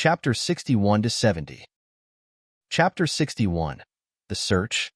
Chapter 61-70. Chapter 61. The Search.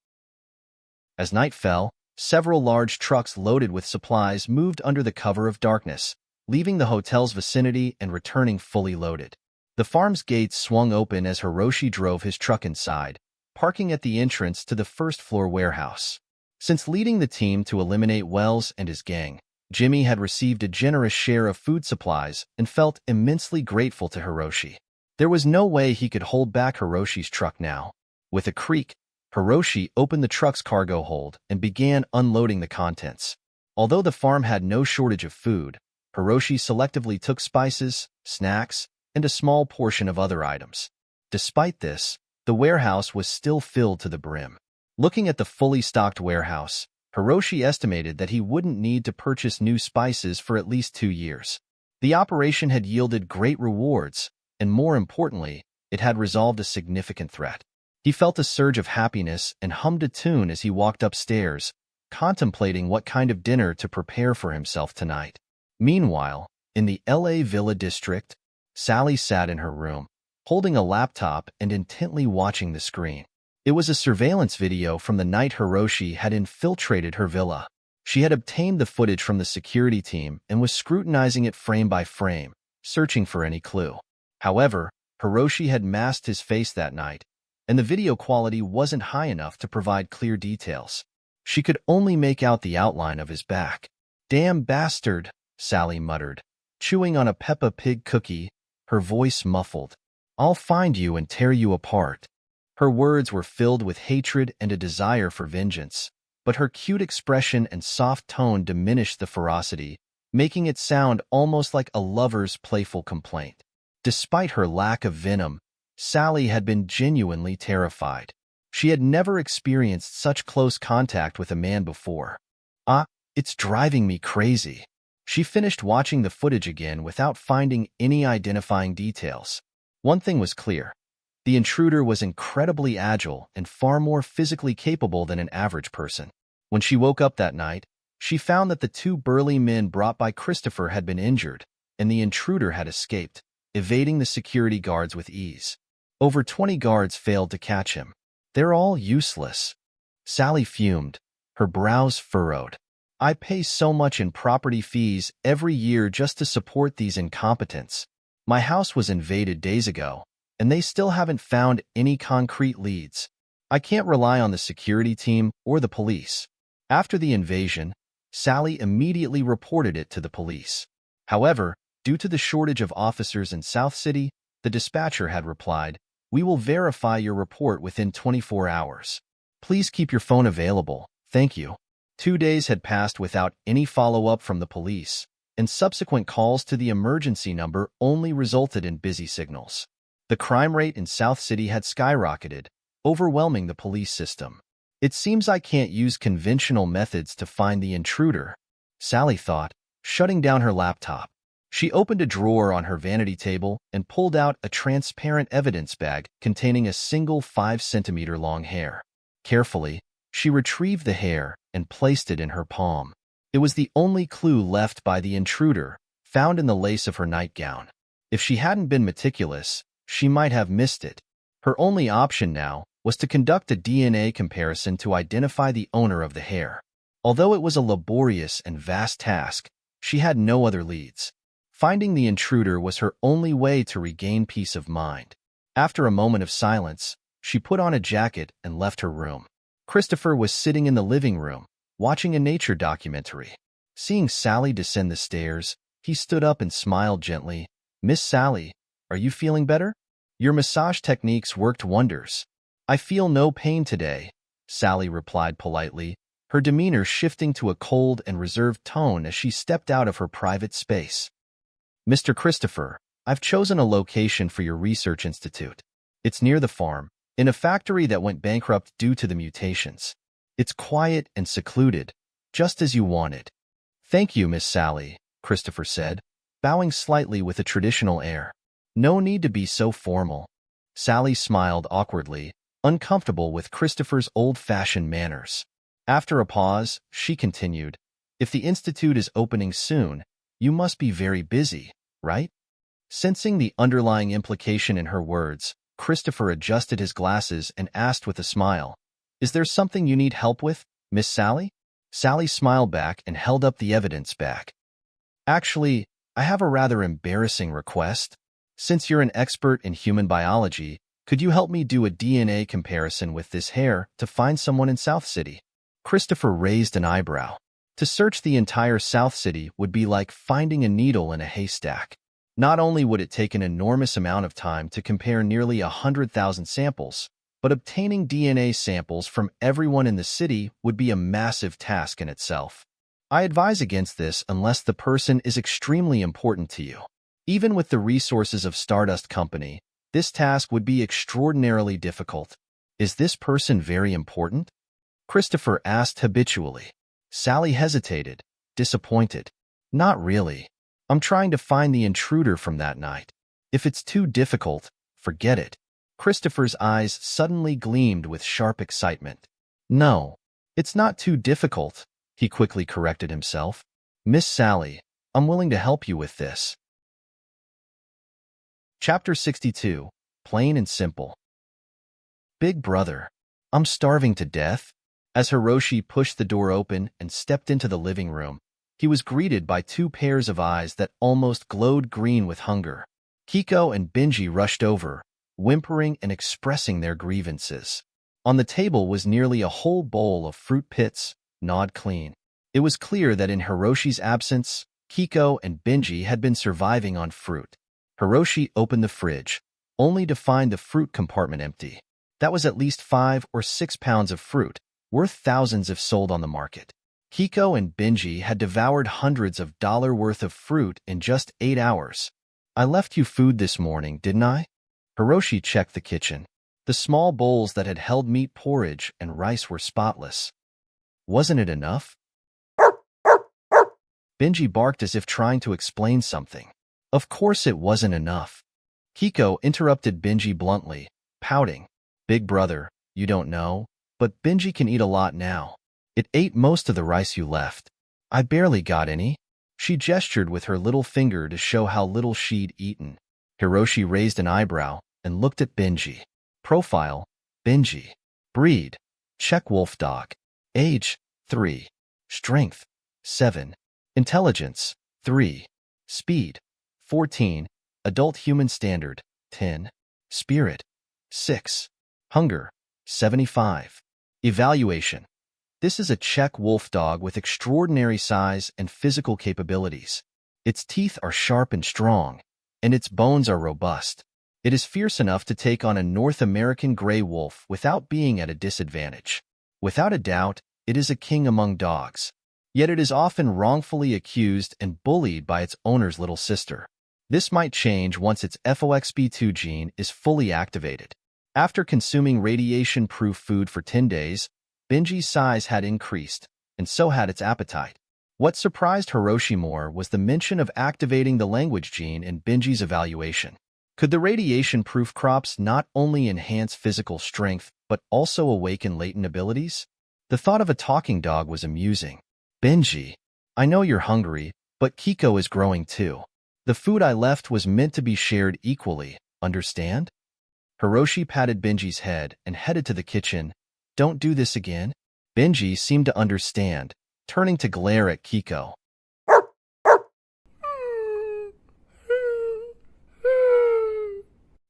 As night fell, several large trucks loaded with supplies moved under the cover of darkness, leaving the hotel's vicinity and returning fully loaded. The farm's gates swung open as Hiroshi drove his truck inside, parking at the entrance to the first-floor warehouse. Since leading the team to eliminate Wells and his gang, Jimmy had received a generous share of food supplies and felt immensely grateful to Hiroshi. There was no way he could hold back Hiroshi's truck now. With a creak, Hiroshi opened the truck's cargo hold and began unloading the contents. Although the farm had no shortage of food, Hiroshi selectively took spices, snacks, and a small portion of other items. Despite this, the warehouse was still filled to the brim. Looking at the fully stocked warehouse, Hiroshi estimated that he wouldn't need to purchase new spices for at least 2 years. The operation had yielded great rewards, and more importantly, it had resolved a significant threat. He felt a surge of happiness and hummed a tune as he walked upstairs, contemplating what kind of dinner to prepare for himself tonight. Meanwhile, in the LA Villa district, Sally sat in her room, holding a laptop and intently watching the screen. It was a surveillance video from the night Hiroshi had infiltrated her villa. She had obtained the footage from the security team and was scrutinizing it frame by frame, searching for any clue. However, Hiroshi had masked his face that night, and the video quality wasn't high enough to provide clear details. She could only make out the outline of his back. "Damn bastard," Sally muttered, chewing on a Peppa Pig cookie, her voice muffled. "I'll find you and tear you apart." Her words were filled with hatred and a desire for vengeance, but her cute expression and soft tone diminished the ferocity, making it sound almost like a lover's playful complaint. Despite her lack of venom, Sally had been genuinely terrified. She had never experienced such close contact with a man before. It's driving me crazy." She finished watching the footage again without finding any identifying details. One thing was clear. The intruder was incredibly agile and far more physically capable than an average person. When she woke up that night, she found that the 2 burly men brought by Christopher had been injured, and the intruder had escaped, evading the security guards with ease. Over 20 guards failed to catch him. "They're all useless." Sally fumed, her brows furrowed. "I pay so much in property fees every year just to support these incompetents. My house was invaded days ago, and they still haven't found any concrete leads. I can't rely on the security team or the police." After the invasion, Sally immediately reported it to the police. However, due to the shortage of officers in South City, the dispatcher had replied, "We will verify your report within 24 hours. Please keep your phone available. Thank you." 2 days had passed without any follow-up from the police, and subsequent calls to the emergency number only resulted in busy signals. The crime rate in South City had skyrocketed, overwhelming the police system. "It seems I can't use conventional methods to find the intruder," Sally thought, shutting down her laptop. She opened a drawer on her vanity table and pulled out a transparent evidence bag containing a single 5-centimeter-long hair. Carefully, she retrieved the hair and placed it in her palm. It was the only clue left by the intruder, found in the lace of her nightgown. If she hadn't been meticulous, she might have missed it. Her only option now was to conduct a DNA comparison to identify the owner of the hair. Although it was a laborious and vast task, she had no other leads. Finding the intruder was her only way to regain peace of mind. After a moment of silence, she put on a jacket and left her room. Christopher was sitting in the living room, watching a nature documentary. Seeing Sally descend the stairs, he stood up and smiled gently. "Miss Sally, are you feeling better? Your massage techniques worked wonders." "I feel no pain today," Sally replied politely, her demeanor shifting to a cold and reserved tone as she stepped out of her private space. "Mr. Christopher, I've chosen a location for your research institute. It's near the farm, in a factory that went bankrupt due to the mutations. It's quiet and secluded, just as you wanted." "Thank you, Miss Sally," Christopher said, bowing slightly with a traditional air. "No need to be so formal." Sally smiled awkwardly, uncomfortable with Christopher's old-fashioned manners. After a pause, she continued, "If the institute is opening soon, you must be very busy, right?" Sensing the underlying implication in her words, Christopher adjusted his glasses and asked with a smile, "Is there something you need help with, Miss Sally?" Sally smiled back and held up the evidence bag. "Actually, I have a rather embarrassing request. Since you're an expert in human biology, could you help me do a DNA comparison with this hair to find someone in South City?" Christopher raised an eyebrow. To search the entire South City would be like finding a needle in a haystack. Not only would it take an enormous amount of time to compare nearly 100,000 samples, but obtaining DNA samples from everyone in the city would be a massive task in itself. I advise against this unless the person is extremely important to you. Even with the resources of Stardust Company, this task would be extraordinarily difficult. Is this person very important? Christopher asked habitually. Sally hesitated, disappointed. Not really. I'm trying to find the intruder from that night. If it's too difficult, forget it. Christopher's eyes suddenly gleamed with sharp excitement. No, it's not too difficult, he quickly corrected himself. Miss Sally, I'm willing to help you with this. Chapter 62, Plain and Simple. Big brother, I'm starving to death. As Hiroshi pushed the door open and stepped into the living room, he was greeted by two pairs of eyes that almost glowed green with hunger. Kiko and Benji rushed over, whimpering and expressing their grievances. On the table was nearly a whole bowl of fruit pits, gnawed clean. It was clear that in Hiroshi's absence, Kiko and Benji had been surviving on fruit. Hiroshi opened the fridge, only to find the fruit compartment empty. That was at least 5 or 6 pounds of fruit, worth thousands if sold on the market. Kiko and Benji had devoured hundreds of dollars worth of fruit in just 8 hours. I left you food this morning, didn't I? Hiroshi checked the kitchen. The small bowls that had held meat porridge and rice were spotless. Wasn't it enough? Benji barked as if trying to explain something. Of course it wasn't enough. Kiko interrupted Benji bluntly, pouting. Big brother, you don't know, but Benji can eat a lot now. It ate most of the rice you left. I barely got any. She gestured with her little finger to show how little she'd eaten. Hiroshi raised an eyebrow and looked at Benji. Profile, Benji. Breed, Czech wolf dog. Age, 3. Strength, 7. Intelligence, 3. Speed, 14. Adult human standard, 10. Spirit, 6. Hunger, 75. Evaluation. This is a Czech wolf dog with extraordinary size and physical capabilities. Its teeth are sharp and strong, and its bones are robust. It is fierce enough to take on a North American gray wolf without being at a disadvantage. Without a doubt, it is a king among dogs. Yet it is often wrongfully accused and bullied by its owner's little sister. This might change once its FOXP2 gene is fully activated. After consuming radiation-proof food for 10 days, Benji's size had increased, and so had its appetite. What surprised Hiroshi more was the mention of activating the language gene in Benji's evaluation. Could the radiation-proof crops not only enhance physical strength, but also awaken latent abilities? The thought of a talking dog was amusing. Benji, I know you're hungry, but Kiko is growing too. The food I left was meant to be shared equally, understand? Hiroshi patted Benji's head and headed to the kitchen. Don't do this again. Benji seemed to understand, turning to glare at Kiko.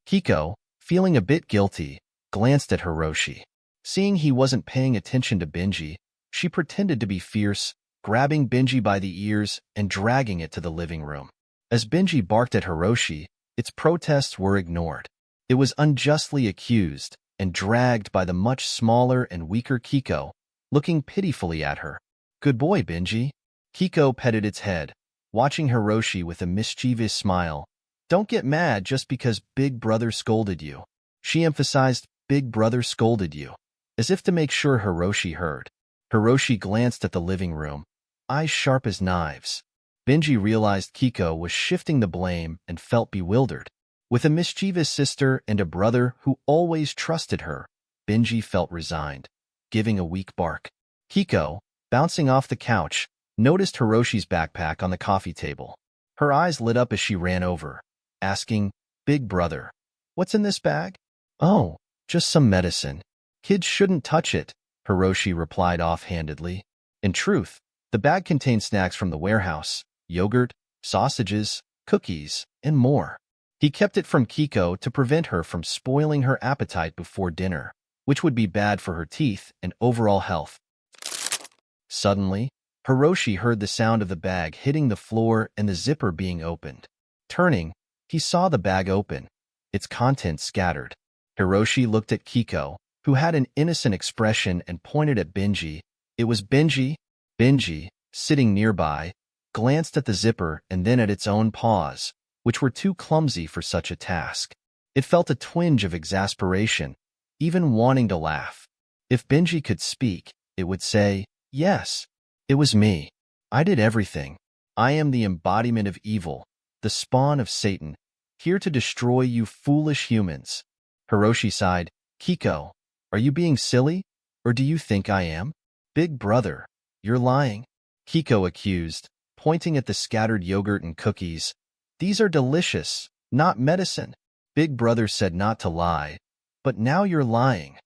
Kiko, feeling a bit guilty, glanced at Hiroshi. Seeing he wasn't paying attention to Benji, she pretended to be fierce, grabbing Benji by the ears and dragging it to the living room. As Benji barked at Hiroshi, its protests were ignored. It was unjustly accused and dragged by the much smaller and weaker Kiko, looking pitifully at her. Good boy, Benji. Kiko petted its head, watching Hiroshi with a mischievous smile. Don't get mad just because Big Brother scolded you. She emphasized Big Brother scolded you, as if to make sure Hiroshi heard. Hiroshi glanced at the living room, eyes sharp as knives. Benji realized Kiko was shifting the blame and felt bewildered. With a mischievous sister and a brother who always trusted her, Benji felt resigned, giving a weak bark. Kiko, bouncing off the couch, noticed Hiroshi's backpack on the coffee table. Her eyes lit up as she ran over, asking, "Big brother, what's in this bag?" "Oh, just some medicine. Kids shouldn't touch it," Hiroshi replied offhandedly. In truth, the bag contained snacks from the warehouse, yogurt, sausages, cookies, and more. He kept it from Kiko to prevent her from spoiling her appetite before dinner, which would be bad for her teeth and overall health. Suddenly, Hiroshi heard the sound of the bag hitting the floor and the zipper being opened. Turning, he saw the bag open, its contents scattered. Hiroshi looked at Kiko, who had an innocent expression, and pointed at Benji. It was Benji. Benji, sitting nearby, glanced at the zipper and then at its own paws, which were too clumsy for such a task. It felt a twinge of exasperation, even wanting to laugh. If Benji could speak, it would say, "Yes, it was me. I did everything. I am the embodiment of evil, the spawn of Satan, here to destroy you foolish humans." Hiroshi sighed. "Kiko, are you being silly, or do you think I am?" "Big brother, you're lying," Kiko accused, pointing at the scattered yogurt and cookies. "These are delicious, not medicine." Big brother said not to lie, but now you're lying.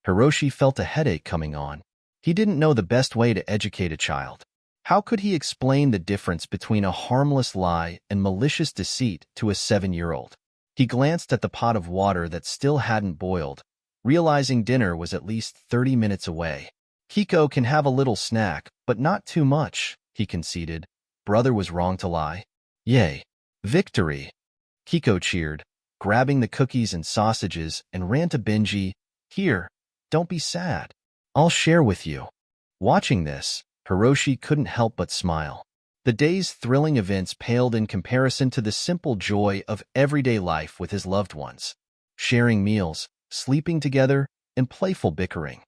Hiroshi felt a headache coming on. He didn't know the best way to educate a child. How could he explain the difference between a harmless lie and malicious deceit to a 7-year-old? He glanced at the pot of water that still hadn't boiled, realizing dinner was at least 30 minutes away. "Kiko can have a little snack, but not too much," he conceded. Brother was wrong to lie. "Yay! Victory!" Kiko cheered, grabbing the cookies and sausages, and ran to Benji. "Here, don't be sad. I'll share with you." Watching this, Hiroshi couldn't help but smile. The day's thrilling events paled in comparison to the simple joy of everyday life with his loved ones. Sharing meals, sleeping together, and playful bickering.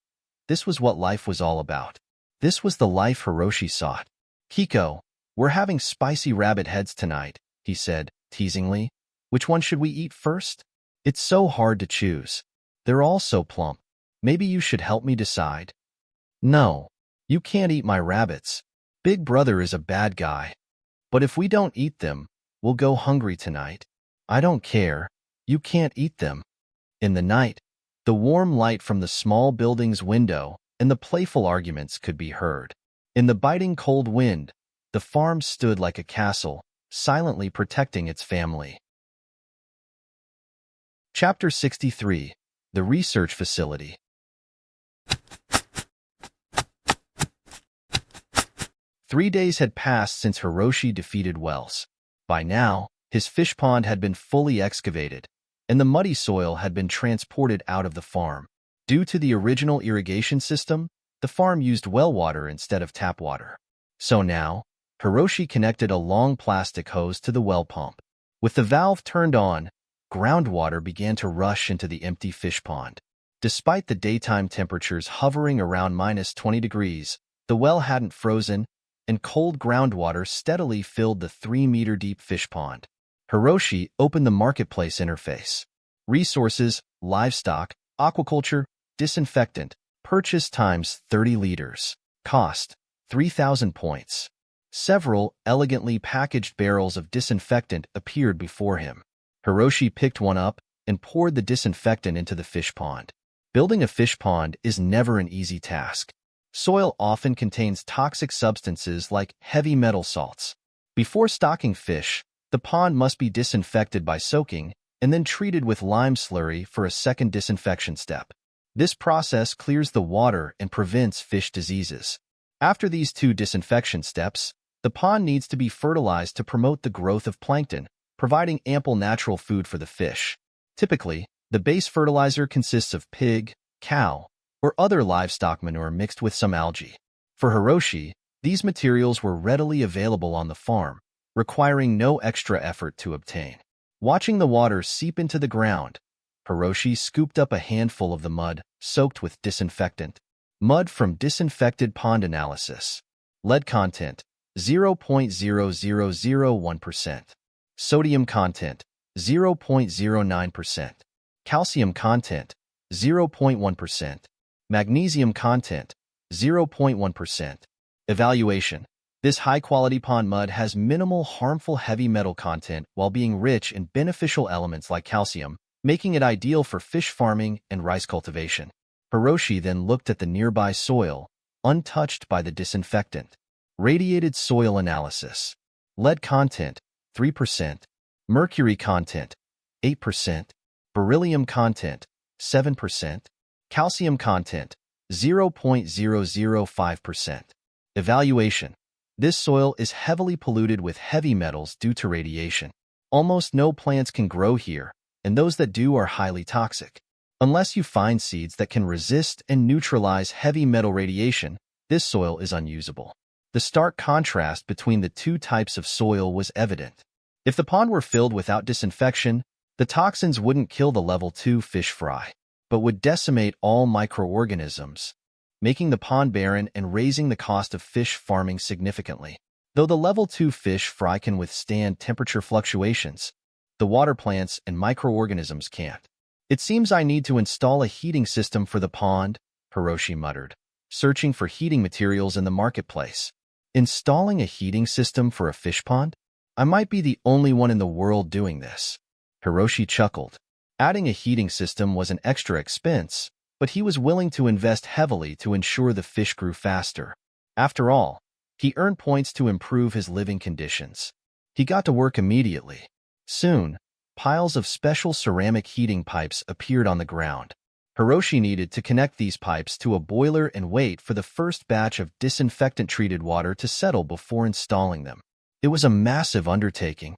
This was what life was all about. This was the life Hiroshi sought. "Kiko, we're having spicy rabbit heads tonight," he said, teasingly. "Which one should we eat first? It's so hard to choose. They're all so plump. Maybe you should help me decide." "No, you can't eat my rabbits. Big brother is a bad guy. But if we don't eat them, we'll go hungry tonight." "I don't care. You can't eat them." In the night, the warm light from the small building's window and the playful arguments could be heard. In the biting cold wind, the farm stood like a castle, silently protecting its family. Chapter 63. The Research Facility. 3 days had passed since Hiroshi defeated Wells. By now, his fish pond had been fully excavated, and the muddy soil had been transported out of the farm. Due to the original irrigation system, the farm used well water instead of tap water. So now, Hiroshi connected a long plastic hose to the well pump. With the valve turned on, groundwater began to rush into the empty fish pond. Despite the daytime temperatures hovering around -20 degrees, the well hadn't frozen, and cold groundwater steadily filled the 3-meter-deep fish pond. Hiroshi opened the marketplace interface. Resources, livestock, aquaculture, disinfectant, purchase times 30 liters. Cost, 3,000 points. Several elegantly packaged barrels of disinfectant appeared before him. Hiroshi picked one up and poured the disinfectant into the fish pond. Building a fish pond is never an easy task. Soil often contains toxic substances like heavy metal salts. Before stocking fish, the pond must be disinfected by soaking and then treated with lime slurry for a second disinfection step. This process clears the water and prevents fish diseases. After these 2 disinfection steps, the pond needs to be fertilized to promote the growth of plankton, providing ample natural food for the fish. Typically, the base fertilizer consists of pig, cow, or other livestock manure mixed with some algae. For Hiroshi, these materials were readily available on the farm, requiring no extra effort to obtain. Watching the water seep into the ground, Hiroshi scooped up a handful of the mud soaked with disinfectant. Mud from disinfected pond analysis. Lead content, 0.0001%. Sodium content, 0.09%. Calcium content, 0.1%. Magnesium content, 0.1%. Evaluation. This high-quality pond mud has minimal harmful heavy metal content while being rich in beneficial elements like calcium, making it ideal for fish farming and rice cultivation. Hiroshi then looked at the nearby soil, untouched by the disinfectant. Radiated soil analysis. Lead content, 3%. Mercury content, 8%. Beryllium content, 7%. Calcium content, 0.005%. Evaluation. This soil is heavily polluted with heavy metals due to radiation. Almost no plants can grow here, and those that do are highly toxic. Unless you find seeds that can resist and neutralize heavy metal radiation, this soil is unusable. The stark contrast between the two types of soil was evident. If the pond were filled without disinfection, the toxins wouldn't kill the level 2 fish fry, but would decimate all microorganisms, making the pond barren and raising the cost of fish farming significantly. Though the level 2 fish fry can withstand temperature fluctuations, the water plants and microorganisms can't. It seems I need to install a heating system for the pond, Hiroshi muttered, searching for heating materials in the marketplace. Installing a heating system for a fish pond? I might be the only one in the world doing this. Hiroshi chuckled. Adding a heating system was an extra expense, but he was willing to invest heavily to ensure the fish grew faster. After all, he earned points to improve his living conditions. He got to work immediately. Soon, piles of special ceramic heating pipes appeared on the ground. Hiroshi needed to connect these pipes to a boiler and wait for the first batch of disinfectant-treated water to settle before installing them. It was a massive undertaking.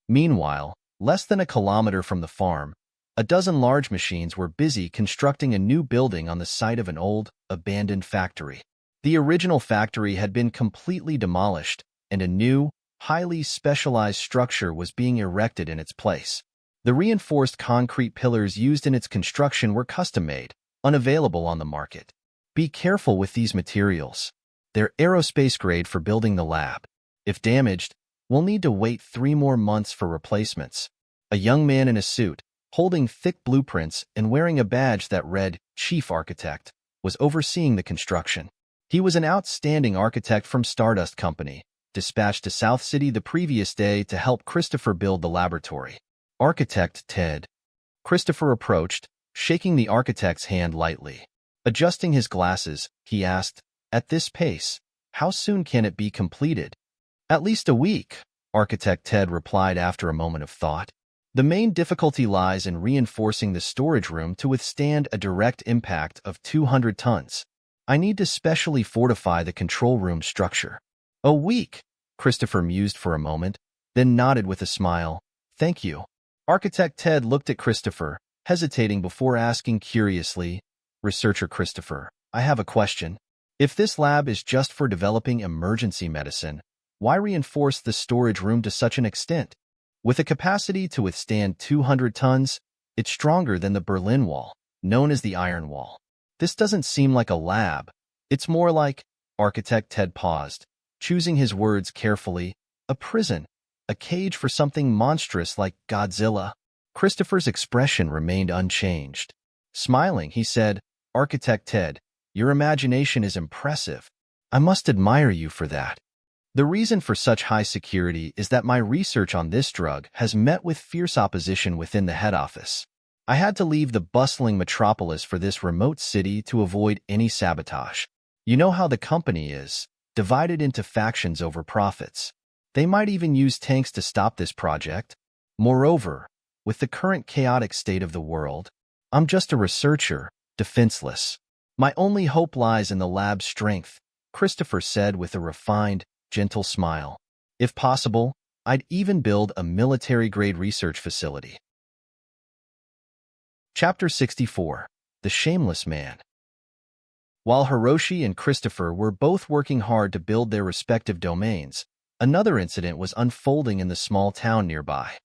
Meanwhile, less than a kilometer from the farm, a dozen large machines were busy constructing a new building on the site of an old, abandoned factory. The original factory had been completely demolished, and a new, highly specialized structure was being erected in its place. The reinforced concrete pillars used in its construction were custom-made, unavailable on the market. Be careful with these materials. They're aerospace grade for building the lab. If damaged, we'll need to wait 3 more months for replacements. A young man in a suit, holding thick blueprints and wearing a badge that read Chief Architect, was overseeing the construction. He was an outstanding architect from Stardust Company, dispatched to South City the previous day to help Christopher build the laboratory. Architect Ted. Christopher approached, shaking the architect's hand lightly. Adjusting his glasses, he asked, "At this pace, how soon can it be completed?" "At least a week," Architect Ted replied after a moment of thought. "The main difficulty lies in reinforcing the storage room to withstand a direct impact of 200 tons. I need to specially fortify the control room structure." "A week," Christopher mused for a moment, then nodded with a smile. "Thank you." Architect Ted looked at Christopher, hesitating before asking curiously, "Researcher Christopher, I have a question. If this lab is just for developing emergency medicine, why reinforce the storage room to such an extent? With a capacity to withstand 200 tons, it's stronger than the Berlin Wall, known as the Iron Wall. This doesn't seem like a lab. It's more like," Architect Ted paused, choosing his words carefully, "a prison. A cage for something monstrous like Godzilla." Christopher's expression remained unchanged. Smiling, he said, "Architect Ted, your imagination is impressive. I must admire you for that. The reason for such high security is that my research on this drug has met with fierce opposition within the head office. I had to leave the bustling metropolis for this remote city to avoid any sabotage. You know how the company is, divided into factions over profits. They might even use tanks to stop this project. Moreover, with the current chaotic state of the world, I'm just a researcher, defenseless. My only hope lies in the lab's strength," Christopher said with a refined, gentle smile. "If possible, I'd even build a military-grade research facility." Chapter 64. The Shameless Man. While Hiroshi and Christopher were both working hard to build their respective domains, another incident was unfolding in the small town nearby.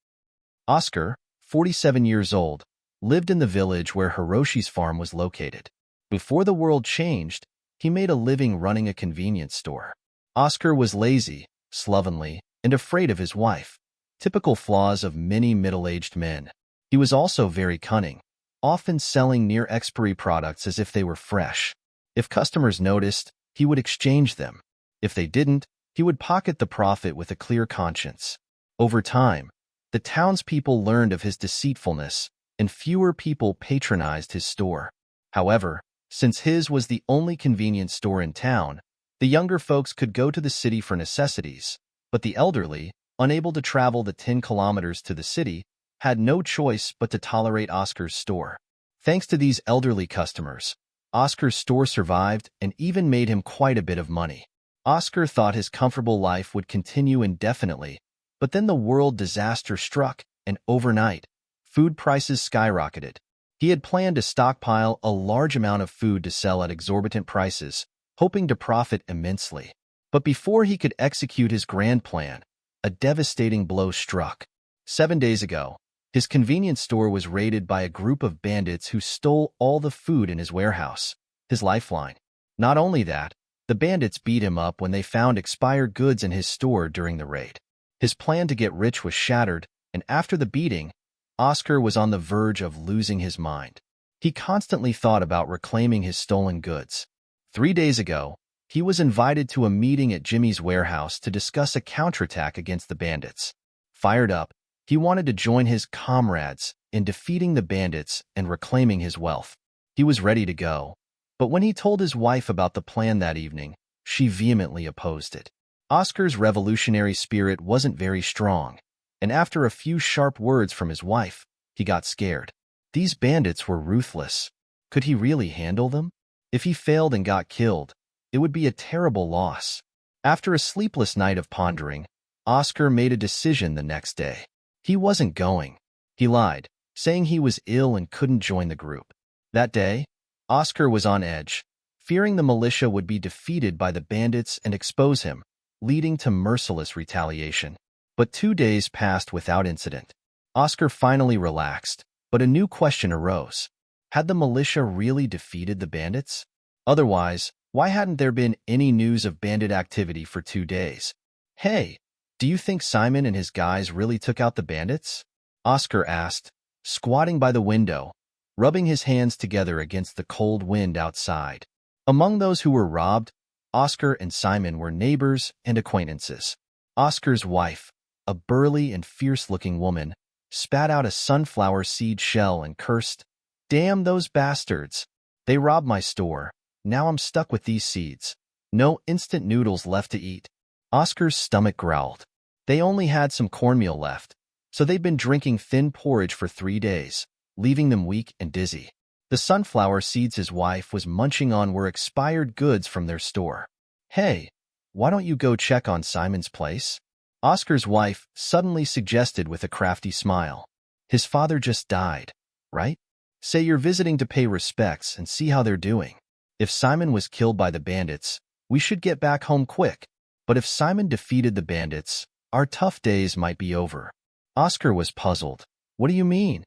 Oscar, 47 years old, lived in the village where Hiroshi's farm was located. Before the world changed, he made a living running a convenience store. Oscar was lazy, slovenly, and afraid of his wife, typical flaws of many middle-aged men. He was also very cunning, often selling near-expiry products as if they were fresh. If customers noticed, he would exchange them. If they didn't, He would pocket the profit with a clear conscience. Over time, the townspeople learned of his deceitfulness, and fewer people patronized his store. However, since his was the only convenience store in town, the younger folks could go to the city for necessities, but the elderly, unable to travel the 10 kilometers to the city, had no choice but to tolerate Oscar's store. Thanks to these elderly customers, Oscar's store survived and even made him quite a bit of money. Oscar thought his comfortable life would continue indefinitely, but then the world disaster struck, and overnight, food prices skyrocketed. He had planned to stockpile a large amount of food to sell at exorbitant prices, hoping to profit immensely. But before he could execute his grand plan, a devastating blow struck. 7 days ago, his convenience store was raided by a group of bandits who stole all the food in his warehouse, his lifeline. Not only that, the bandits beat him up when they found expired goods in his store during the raid. His plan to get rich was shattered, and after the beating, Oscar was on the verge of losing his mind. He constantly thought about reclaiming his stolen goods. 3 days ago, he was invited to a meeting at Jimmy's warehouse to discuss a counterattack against the bandits. Fired up, he wanted to join his comrades in defeating the bandits and reclaiming his wealth. He was ready to go, but when he told his wife about the plan that evening, she vehemently opposed it. Oscar's revolutionary spirit wasn't very strong, and after a few sharp words from his wife, he got scared. These bandits were ruthless. Could he really handle them? If he failed and got killed, it would be a terrible loss. After a sleepless night of pondering, Oscar made a decision the next day. He wasn't going. He lied, saying he was ill and couldn't join the group. That day, Oscar was on edge, fearing the militia would be defeated by the bandits and expose him, leading to merciless retaliation. But 2 days passed without incident. Oscar finally relaxed, but a new question arose. Had the militia really defeated the bandits? Otherwise, why hadn't there been any news of bandit activity for 2 days? Hey, do you think Simon and his guys really took out the bandits? Oscar asked, squatting by the window, rubbing his hands together against the cold wind outside. Among those who were robbed, Oscar and Simon were neighbors and acquaintances. Oscar's wife, a burly and fierce-looking woman, spat out a sunflower seed shell and cursed, "Damn those bastards! They robbed my store. Now I'm stuck with these seeds. No instant noodles left to eat." Oscar's stomach growled. They only had some cornmeal left, so they'd been drinking thin porridge for 3 days, leaving them weak and dizzy. The sunflower seeds his wife was munching on were expired goods from their store. "Hey, why don't you go check on Simon's place?" Oscar's wife suddenly suggested with a crafty smile. "His father just died, right? Say you're visiting to pay respects and see how they're doing. If Simon was killed by the bandits, we should get back home quick. But if Simon defeated the bandits, our tough days might be over." Oscar was puzzled. "What do you mean?"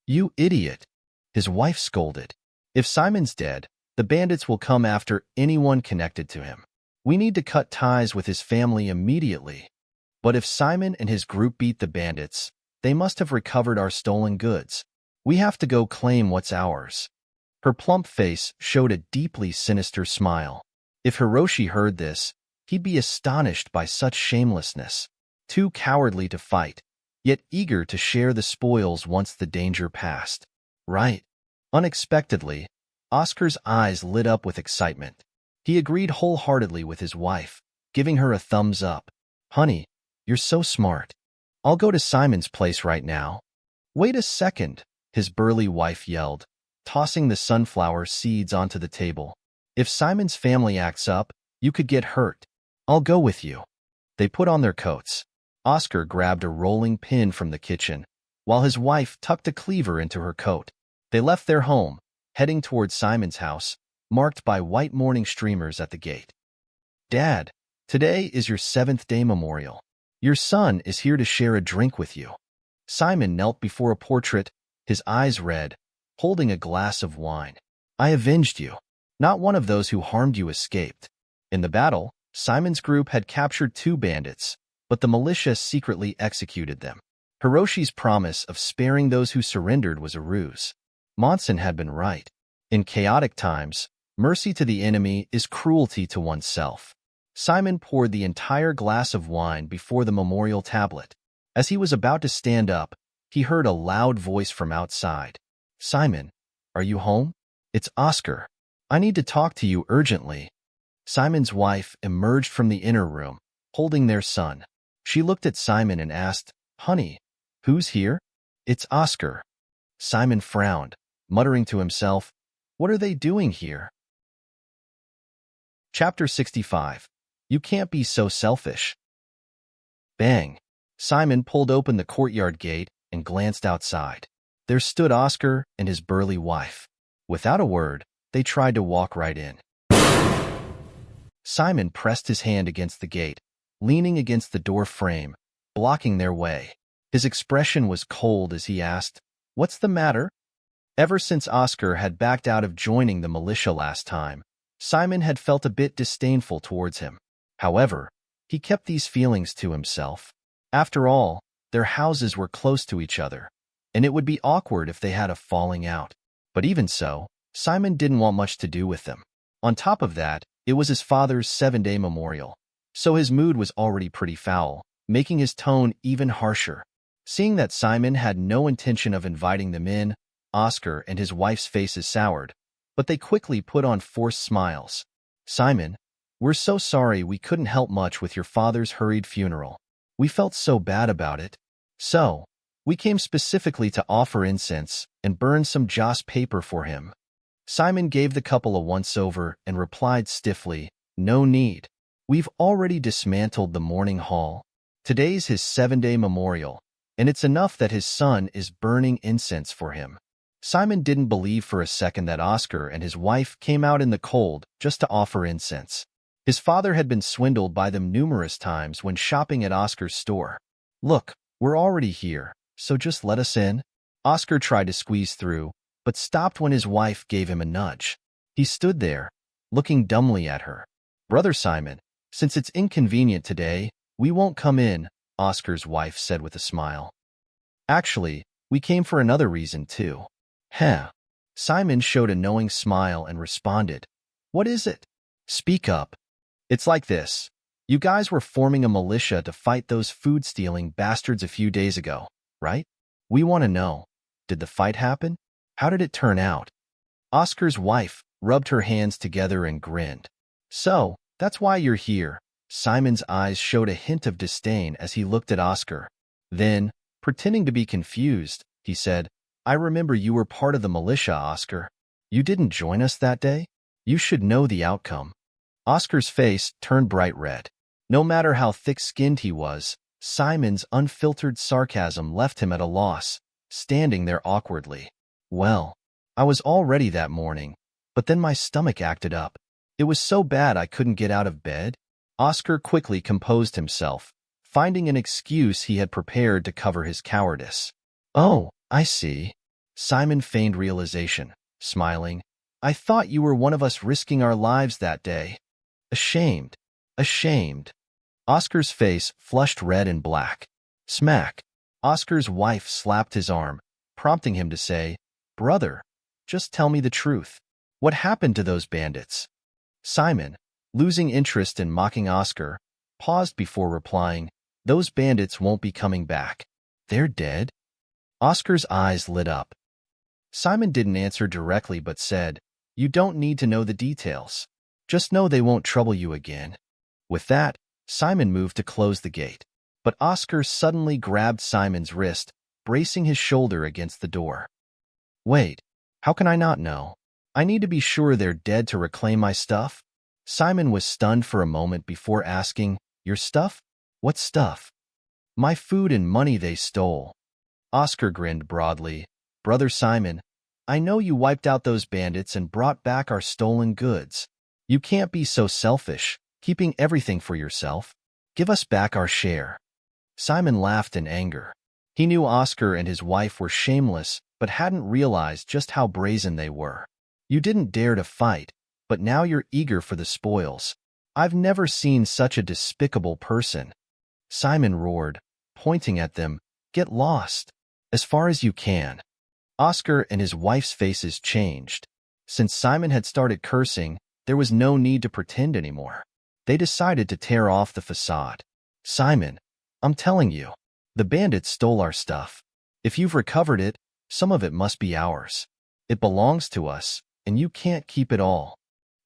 "You idiot," his wife scolded. "If Simon's dead, the bandits will come after anyone connected to him. We need to cut ties with his family immediately. But if Simon and his group beat the bandits, they must have recovered our stolen goods. We have to go claim what's ours." Her plump face showed a deeply sinister smile. If Hiroshi heard this, he'd be astonished by such shamelessness. Too cowardly to fight, yet eager to share the spoils once the danger passed. Right. Unexpectedly, Oscar's eyes lit up with excitement. He agreed wholeheartedly with his wife, giving her a thumbs up. "Honey, you're so smart. I'll go to Simon's place right now." "Wait a second," his burly wife yelled, tossing the sunflower seeds onto the table. "If Simon's family acts up, you could get hurt. I'll go with you." They put on their coats. Oscar grabbed a rolling pin from the kitchen, while his wife tucked a cleaver into her coat. They left their home, heading towards Simon's house, marked by white mourning streamers at the gate. "Dad, today is your 7th-day memorial. Your son is here to share a drink with you." Simon knelt before a portrait, his eyes red, holding a glass of wine. "I avenged you. Not one of those who harmed you escaped." In the battle, Simon's group had captured 2 bandits, but the militia secretly executed them. Hiroshi's promise of sparing those who surrendered was a ruse. Monson had been right. In chaotic times, mercy to the enemy is cruelty to oneself. Simon poured the entire glass of wine before the memorial tablet. As he was about to stand up, he heard a loud voice from outside. "Simon, are you home? It's Oscar. I need to talk to you urgently." Simon's wife emerged from the inner room, holding their son. She looked at Simon and asked, "Honey, who's here?" "It's Oscar." Simon frowned, muttering to himself, "What are they doing here?" Chapter 65. You Can't Be So Selfish. Bang! Simon pulled open the courtyard gate and glanced outside. There stood Oscar and his burly wife. Without a word, they tried to walk right in. Simon pressed his hand against the gate, leaning against the door frame, blocking their way. His expression was cold as he asked, "What's the matter?" Ever since Oscar had backed out of joining the militia last time, Simon had felt a bit disdainful towards him. However, he kept these feelings to himself. After all, their houses were close to each other, and it would be awkward if they had a falling out. But even so, Simon didn't want much to do with them. On top of that, it was his father's 7-day memorial, so his mood was already pretty foul, making his tone even harsher. Seeing that Simon had no intention of inviting them in, Oscar and his wife's faces soured, but they quickly put on forced smiles. "Simon, we're so sorry we couldn't help much with your father's hurried funeral. We felt so bad about it. So, we came specifically to offer incense and burn some joss paper for him." Simon gave the couple a once-over and replied stiffly, "No need. We've already dismantled the mourning hall. Today's his 7-day memorial, and it's enough that his son is burning incense for him." Simon didn't believe for a second that Oscar and his wife came out in the cold just to offer incense. His father had been swindled by them numerous times when shopping at Oscar's store. "Look, we're already here, so just let us in." Oscar tried to squeeze through, but stopped when his wife gave him a nudge. He stood there, looking dumbly at her. "Brother Simon, since it's inconvenient today, we won't come in," Oscar's wife said with a smile. "Actually, we came for another reason too." "Huh?" Simon showed a knowing smile and responded, "What is it? Speak up." "It's like this. You guys were forming a militia to fight those food-stealing bastards a few days ago, right? We want to know, did the fight happen? How did it turn out?" Oscar's wife rubbed her hands together and grinned. "So, that's why you're here." Simon's eyes showed a hint of disdain as he looked at Oscar. Then, pretending to be confused, he said, "I remember you were part of the militia, Oscar. You didn't join us that day? You should know the outcome." Oscar's face turned bright red. No matter how thick-skinned he was, Simon's unfiltered sarcasm left him at a loss, standing there awkwardly. "Well, I was all ready that morning, but then my stomach acted up. It was so bad I couldn't get out of bed." Oscar quickly composed himself, finding an excuse he had prepared to cover his cowardice. "Oh, I see." Simon feigned realization, smiling. "I thought you were one of us risking our lives that day." "Ashamed. Ashamed." Oscar's face flushed red and black. Smack. Oscar's wife slapped his arm, prompting him to say, "Brother, just tell me the truth. What happened to those bandits?" Simon, losing interest in mocking Oscar, paused before replying, "Those bandits won't be coming back. They're dead." Oscar's eyes lit up. Simon didn't answer directly but said, "You don't need to know the details. Just know they won't trouble you again." With that, Simon moved to close the gate. But Oscar suddenly grabbed Simon's wrist, bracing his shoulder against the door. "Wait, how can I not know? I need to be sure they're dead to reclaim my stuff." Simon was stunned for a moment before asking, "Your stuff? What stuff?" "My food and money they stole." Oscar grinned broadly. "Brother Simon, I know you wiped out those bandits and brought back our stolen goods. You can't be so selfish, keeping everything for yourself. Give us back our share." Simon laughed in anger. He knew Oscar and his wife were shameless, but hadn't realized just how brazen they were. "You didn't dare to fight, but now you're eager for the spoils. I've never seen such a despicable person." Simon roared, pointing at them, "Get lost. As far as you can." Oscar and his wife's faces changed. Since Simon had started cursing, there was no need to pretend anymore. They decided to tear off the facade. Simon, I'm telling you, the bandits stole our stuff. If you've recovered it, some of it must be ours. It belongs to us, and you can't keep it all.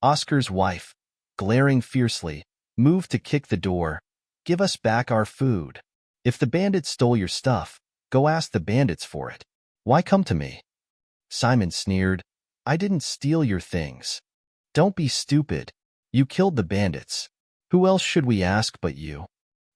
Oscar's wife, glaring fiercely, moved to kick the door. Give us back our food. If the bandits stole your stuff, go ask the bandits for it. Why come to me? Simon sneered. I didn't steal your things. Don't be stupid. You killed the bandits. Who else should we ask but you?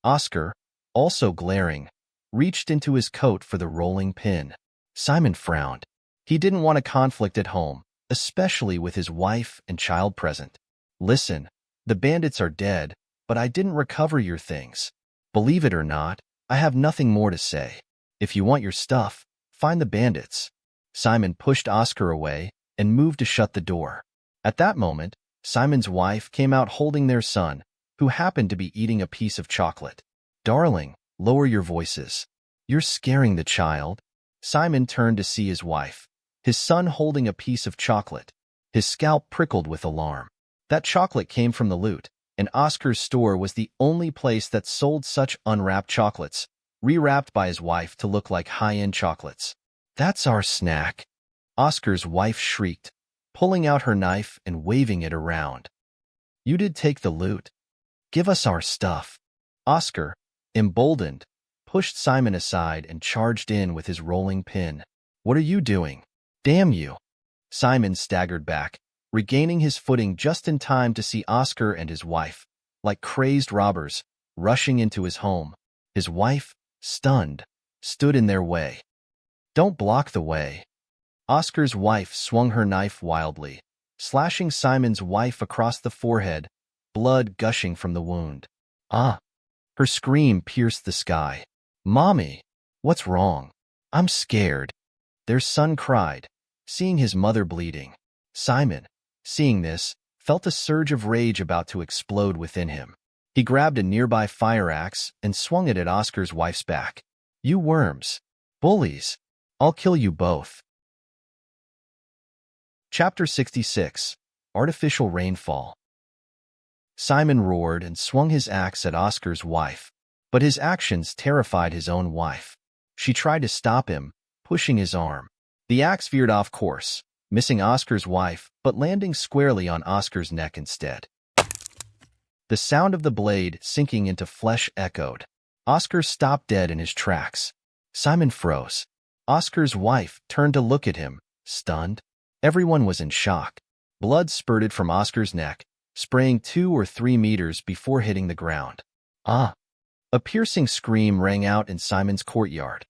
Oscar, also glaring, reached into his coat for the rolling pin. Simon frowned. He didn't want a conflict at home, especially with his wife and child present. Listen, the bandits are dead, but I didn't recover your things. Believe it or not, I have nothing more to say. If you want your stuff, find the bandits. Simon pushed Oscar away and moved to shut the door. At that moment, Simon's wife came out holding their son, who happened to be eating a piece of chocolate. Darling, lower your voices. You're scaring the child. Simon turned to see his wife, his son holding a piece of chocolate. His scalp prickled with alarm. That chocolate came from the loot, and Oscar's store was the only place that sold such unwrapped chocolates, rewrapped by his wife to look like high-end chocolates. That's our snack. Oscar's wife shrieked, pulling out her knife and waving it around. You did take the loot. Give us our stuff. Oscar, emboldened, pushed Simon aside and charged in with his rolling pin. What are you doing? Damn you! Simon staggered back, regaining his footing just in time to see Oscar and his wife, like crazed robbers, rushing into his home. His wife, stunned, stood in their way. Don't block the way. Oscar's wife swung her knife wildly, slashing Simon's wife across the forehead, blood gushing from the wound. Ah! Her scream pierced the sky. Mommy! What's wrong? I'm scared. Their son cried, seeing his mother bleeding. Simon, seeing this, felt a surge of rage about to explode within him. He grabbed a nearby fire axe and swung it at Oscar's wife's back. You worms! Bullies! I'll kill you both. Chapter 66. Artificial Rainfall. Simon roared and swung his axe at Oscar's wife, but his actions terrified his own wife. She tried to stop him, pushing his arm. The axe veered off course, missing Oscar's wife but landing squarely on Oscar's neck instead. The sound of the blade sinking into flesh echoed. Oscar stopped dead in his tracks. Simon froze. Oscar's wife turned to look at him, stunned. Everyone was in shock. Blood spurted from Oscar's neck, spraying 2 or 3 meters before hitting the ground. Ah! A piercing scream rang out in Simon's courtyard.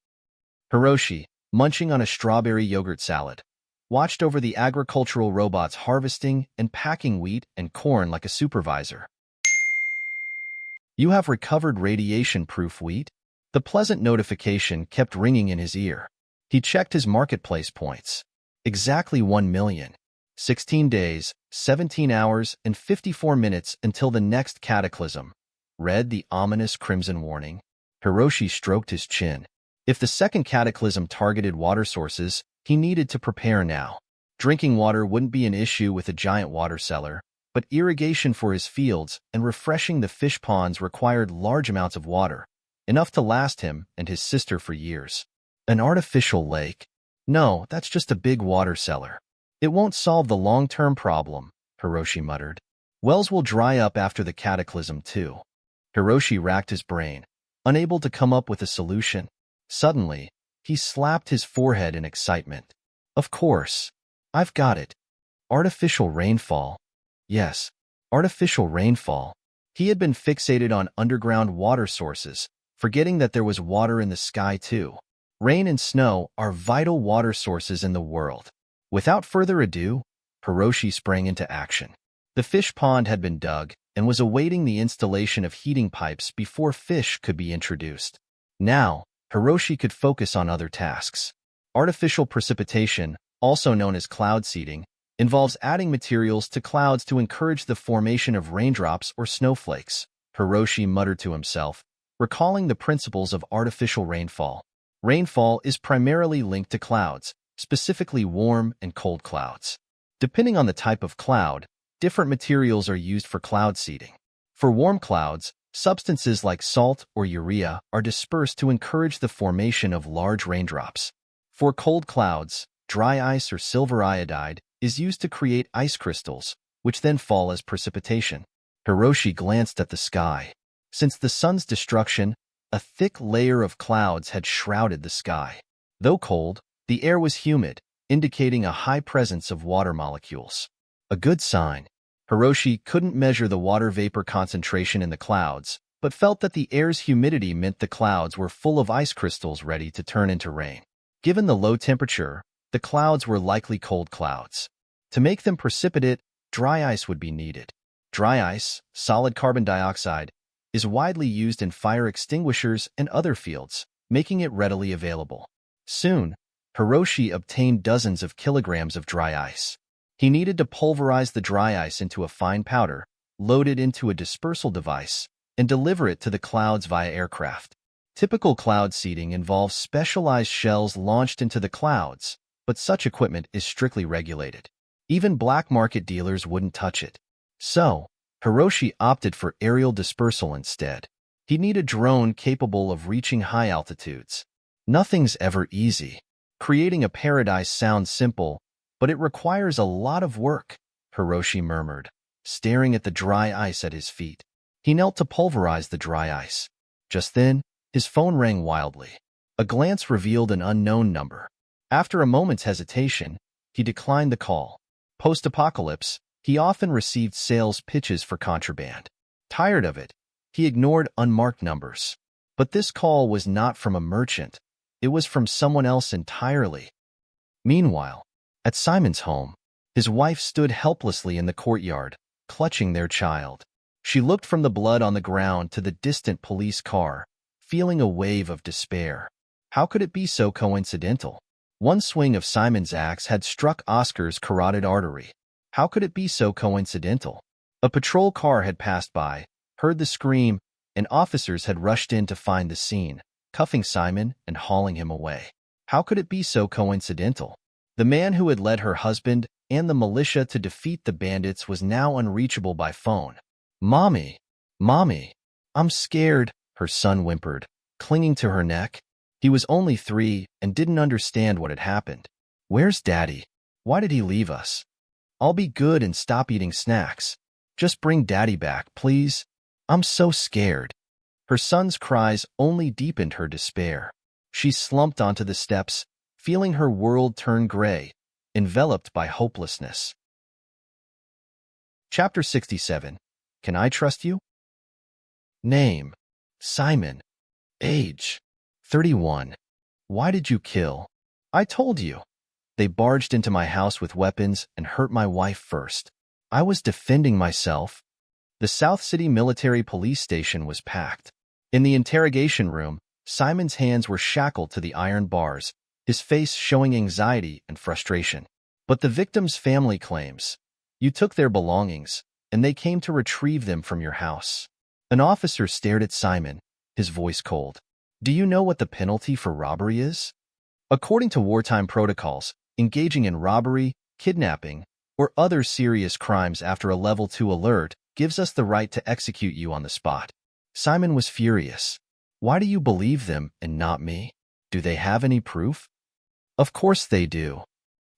Hiroshi, munching on a strawberry yogurt salad, watched over the agricultural robots harvesting and packing wheat and corn like a supervisor. You have recovered radiation-proof wheat? The pleasant notification kept ringing in his ear. He checked his marketplace points. Exactly 1 million. 16 days, 17 hours, and 54 minutes until the next cataclysm. Read the ominous crimson warning. Hiroshi stroked his chin. If the second cataclysm targeted water sources, he needed to prepare now. Drinking water wouldn't be an issue with a giant water cellar, but irrigation for his fields and refreshing the fish ponds required large amounts of water, enough to last him and his sister for years. An artificial lake? No, that's just a big water cellar. It won't solve the long-term problem, Hiroshi muttered. Wells will dry up after the cataclysm too. Hiroshi racked his brain, unable to come up with a solution. Suddenly, he slapped his forehead in excitement. Of course. I've got it. Artificial rainfall. Yes, artificial rainfall. He had been fixated on underground water sources, forgetting that there was water in the sky too. Rain and snow are vital water sources in the world. Without further ado, Hiroshi sprang into action. The fish pond had been dug and was awaiting the installation of heating pipes before fish could be introduced. Now, Hiroshi could focus on other tasks. Artificial precipitation, also known as cloud seeding, involves adding materials to clouds to encourage the formation of raindrops or snowflakes, Hiroshi muttered to himself, recalling the principles of artificial rainfall. Rainfall is primarily linked to clouds, specifically warm and cold clouds. Depending on the type of cloud, different materials are used for cloud seeding. For warm clouds, substances like salt or urea are dispersed to encourage the formation of large raindrops. For cold clouds, dry ice or silver iodide is used to create ice crystals, which then fall as precipitation. Hiroshi glanced at the sky. Since the sun's destruction, a thick layer of clouds had shrouded the sky. Though cold, the air was humid, indicating a high presence of water molecules. A good sign. Hiroshi couldn't measure the water vapor concentration in the clouds, but felt that the air's humidity meant the clouds were full of ice crystals ready to turn into rain. Given the low temperature, the clouds were likely cold clouds. To make them precipitate, dry ice would be needed. Dry ice, solid carbon dioxide, is widely used in fire extinguishers and other fields, making it readily available. Soon, Hiroshi obtained dozens of kilograms of dry ice. He needed to pulverize the dry ice into a fine powder, load it into a dispersal device, and deliver it to the clouds via aircraft. Typical cloud seeding involves specialized shells launched into the clouds, but such equipment is strictly regulated. Even black market dealers wouldn't touch it. So, Hiroshi opted for aerial dispersal instead. He'd need a drone capable of reaching high altitudes. Nothing's ever easy. Creating a paradise sounds simple, but it requires a lot of work, Hiroshi murmured, staring at the dry ice at his feet. He knelt to pulverize the dry ice. Just then, his phone rang wildly. A glance revealed an unknown number. After a moment's hesitation, he declined the call. Post-apocalypse, he often received sales pitches for contraband. Tired of it, he ignored unmarked numbers. But this call was not from a merchant. It was from someone else entirely. Meanwhile, at Simon's home, his wife stood helplessly in the courtyard, clutching their child. She looked from the blood on the ground to the distant police car, feeling a wave of despair. How could it be so coincidental? One swing of Simon's axe had struck Oscar's carotid artery. How could it be so coincidental? A patrol car had passed by, heard the scream, and officers had rushed in to find the scene, cuffing Simon and hauling him away. How could it be so coincidental? The man who had led her husband and the militia to defeat the bandits was now unreachable by phone. "Mommy, Mommy, I'm scared," her son whimpered, clinging to her neck. He was only 3 and didn't understand what had happened. "Where's Daddy? Why did he leave us? I'll be good and stop eating snacks. Just bring Daddy back, please. I'm so scared." Her son's cries only deepened her despair. She slumped onto the steps, feeling her world turn gray, enveloped by hopelessness. Chapter 67. Can I trust you? Name: Simon. Age: 31. Why did you kill? I told you. They barged into my house with weapons and hurt my wife first. I was defending myself. The South City Military Police Station was packed. In the interrogation room, Simon's hands were shackled to the iron bars, his face showing anxiety and frustration. But the victim's family claims, "You took their belongings, and they came to retrieve them from your house." An officer stared at Simon, his voice cold. "Do you know what the penalty for robbery is?" According to wartime protocols, engaging in robbery, kidnapping, or other serious crimes after a level 2 alert gives us the right to execute you on the spot. Simon was furious. Why do you believe them and not me? Do they have any proof? Of course they do.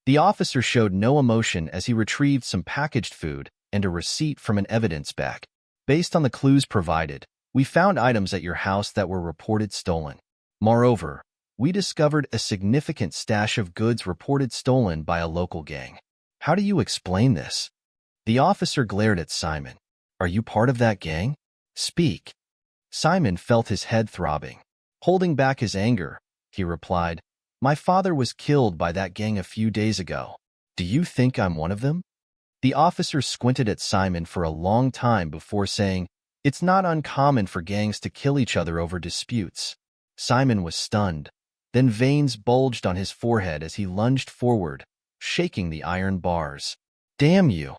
The officer showed no emotion as he retrieved some packaged food and a receipt from an evidence bag. Based on the clues provided, we found items at your house that were reported stolen. Moreover, we discovered a significant stash of goods reported stolen by a local gang. How do you explain this? The officer glared at Simon. Are you part of that gang? Speak. Simon felt his head throbbing. Holding back his anger, he replied, "My father was killed by that gang a few days ago. Do you think I'm one of them?" The officer squinted at Simon for a long time before saying, "It's not uncommon for gangs to kill each other over disputes." Simon was stunned. Then veins bulged on his forehead as he lunged forward, shaking the iron bars. "Damn you!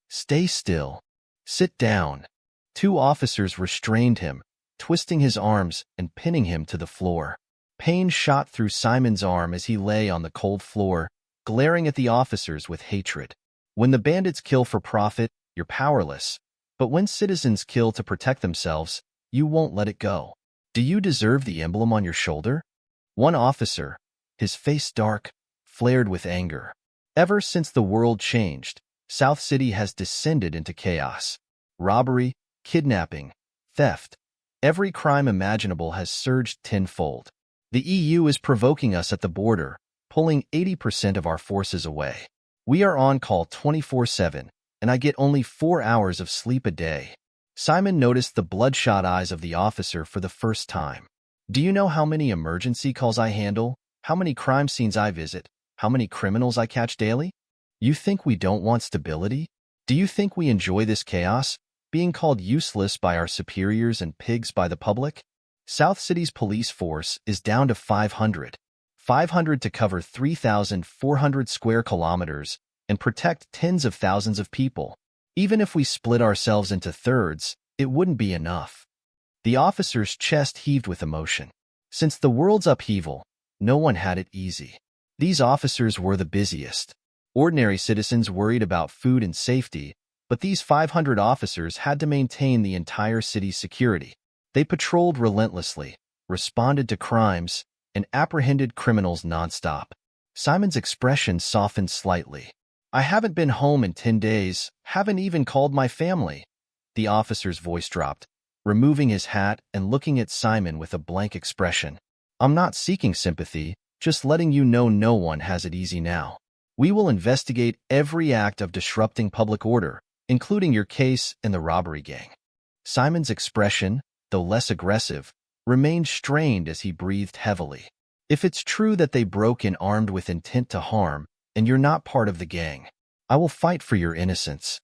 Stay still. Sit down." 2 officers restrained him, twisting his arms and pinning him to the floor. Pain shot through Simon's arm as he lay on the cold floor, glaring at the officers with hatred. When the bandits kill for profit, you're powerless. But when citizens kill to protect themselves, you won't let it go. Do you deserve the emblem on your shoulder? One officer, his face dark, flared with anger. Ever since the world changed, South City has descended into chaos. Robbery, kidnapping, theft. Every crime imaginable has surged tenfold. The EU is provoking us at the border, pulling 80% of our forces away. We are on call 24/7, and I get only 4 hours of sleep a day. Simon noticed the bloodshot eyes of the officer for the first time. Do you know how many emergency calls I handle? How many crime scenes I visit? How many criminals I catch daily? You think we don't want stability? Do you think we enjoy this chaos, being called useless by our superiors and pigs by the public? South City's police force is down to 500. 500 to cover 3,400 square kilometers and protect tens of thousands of people. Even if we split ourselves into thirds, it wouldn't be enough. The officer's chest heaved with emotion. Since the world's upheaval, no one had it easy. These officers were the busiest. Ordinary citizens worried about food and safety, but these 500 officers had to maintain the entire city's security. They patrolled relentlessly, responded to crimes, and apprehended criminals nonstop. Simon's expression softened slightly. I haven't been home in 10 days, haven't even called my family. The officer's voice dropped, removing his hat and looking at Simon with a blank expression. I'm not seeking sympathy, just letting you know no one has it easy now. We will investigate every act of disrupting public order, including your case and the robbery gang. Simon's expression, though less aggressive, remained strained as he breathed heavily. If it's true that they broke in armed with intent to harm, and you're not part of the gang, I will fight for your innocence.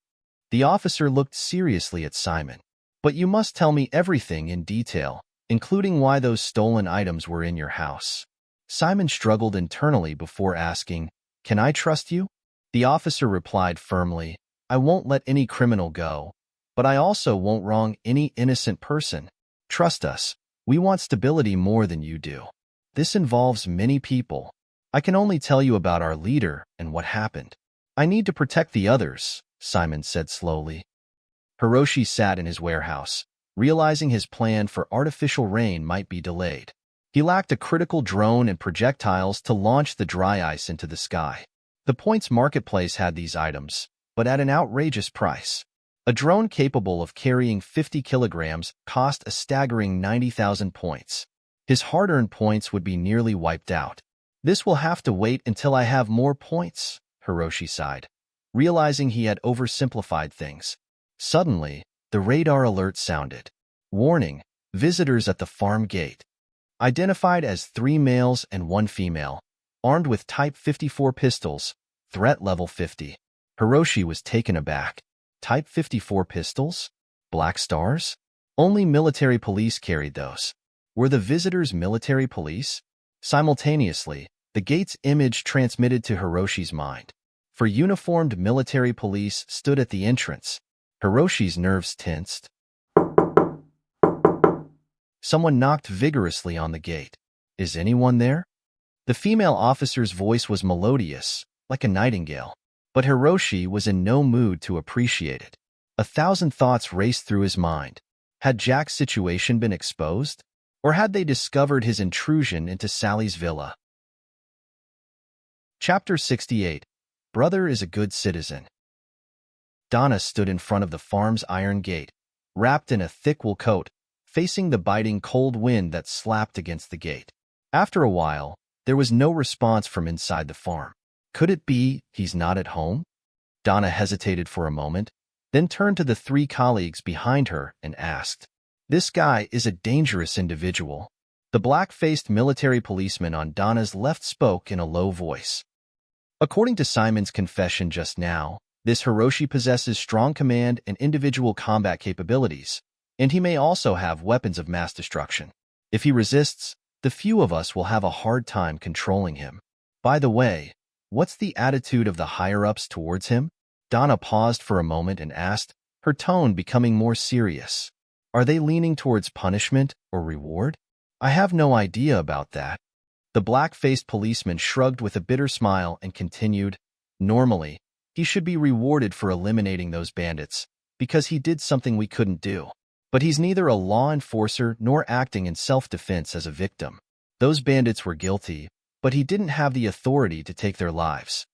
The officer looked seriously at Simon. But you must tell me everything in detail, including why those stolen items were in your house. Simon struggled internally before asking, Can I trust you? The officer replied firmly, I won't let any criminal go, but I also won't wrong any innocent person. Trust us, we want stability more than you do. This involves many people. I can only tell you about our leader and what happened. I need to protect the others, Simon said slowly. Hiroshi sat in his warehouse, realizing his plan for artificial rain might be delayed. He lacked a critical drone and projectiles to launch the dry ice into the sky. The Points Marketplace had these items, but at an outrageous price. A drone capable of carrying 50 kilograms cost a staggering 90,000 points. His hard-earned points would be nearly wiped out. This will have to wait until I have more points, Hiroshi sighed, realizing he had oversimplified things. Suddenly, the radar alert sounded. Warning, visitors at the farm gate. Identified as 3 males and 1 female, armed with Type 54 pistols, threat level 50. Hiroshi was taken aback. Type 54 pistols? Black stars? Only military police carried those. Were the visitors military police? Simultaneously, the gate's image transmitted to Hiroshi's mind. 4 uniformed military police stood at the entrance. Hiroshi's nerves tensed. Someone knocked vigorously on the gate. Is anyone there? The female officer's voice was melodious, like a nightingale. But Hiroshi was in no mood to appreciate it. 1,000 thoughts raced through his mind. Had Jack's situation been exposed? Or had they discovered his intrusion into Sally's villa? Chapter 68. Brother is a Good Citizen. Donna stood in front of the farm's iron gate, wrapped in a thick wool coat, facing the biting cold wind that slapped against the gate. After a while, there was no response from inside the farm. Could it be he's not at home? Donna hesitated for a moment, then turned to the 3 colleagues behind her and asked, This guy is a dangerous individual. The black-faced military policeman on Donna's left spoke in a low voice. According to Simon's confession just now, this Hiroshi possesses strong command and individual combat capabilities, and he may also have weapons of mass destruction. If he resists, the few of us will have a hard time controlling him. By the way, what's the attitude of the higher-ups towards him? Donna paused for a moment and asked, her tone becoming more serious. Are they leaning towards punishment or reward? I have no idea about that. The black-faced policeman shrugged with a bitter smile and continued, Normally, he should be rewarded for eliminating those bandits, because he did something we couldn't do. But he's neither a law enforcer nor acting in self-defense as a victim. Those bandits were guilty, but he didn't have the authority to take their lives.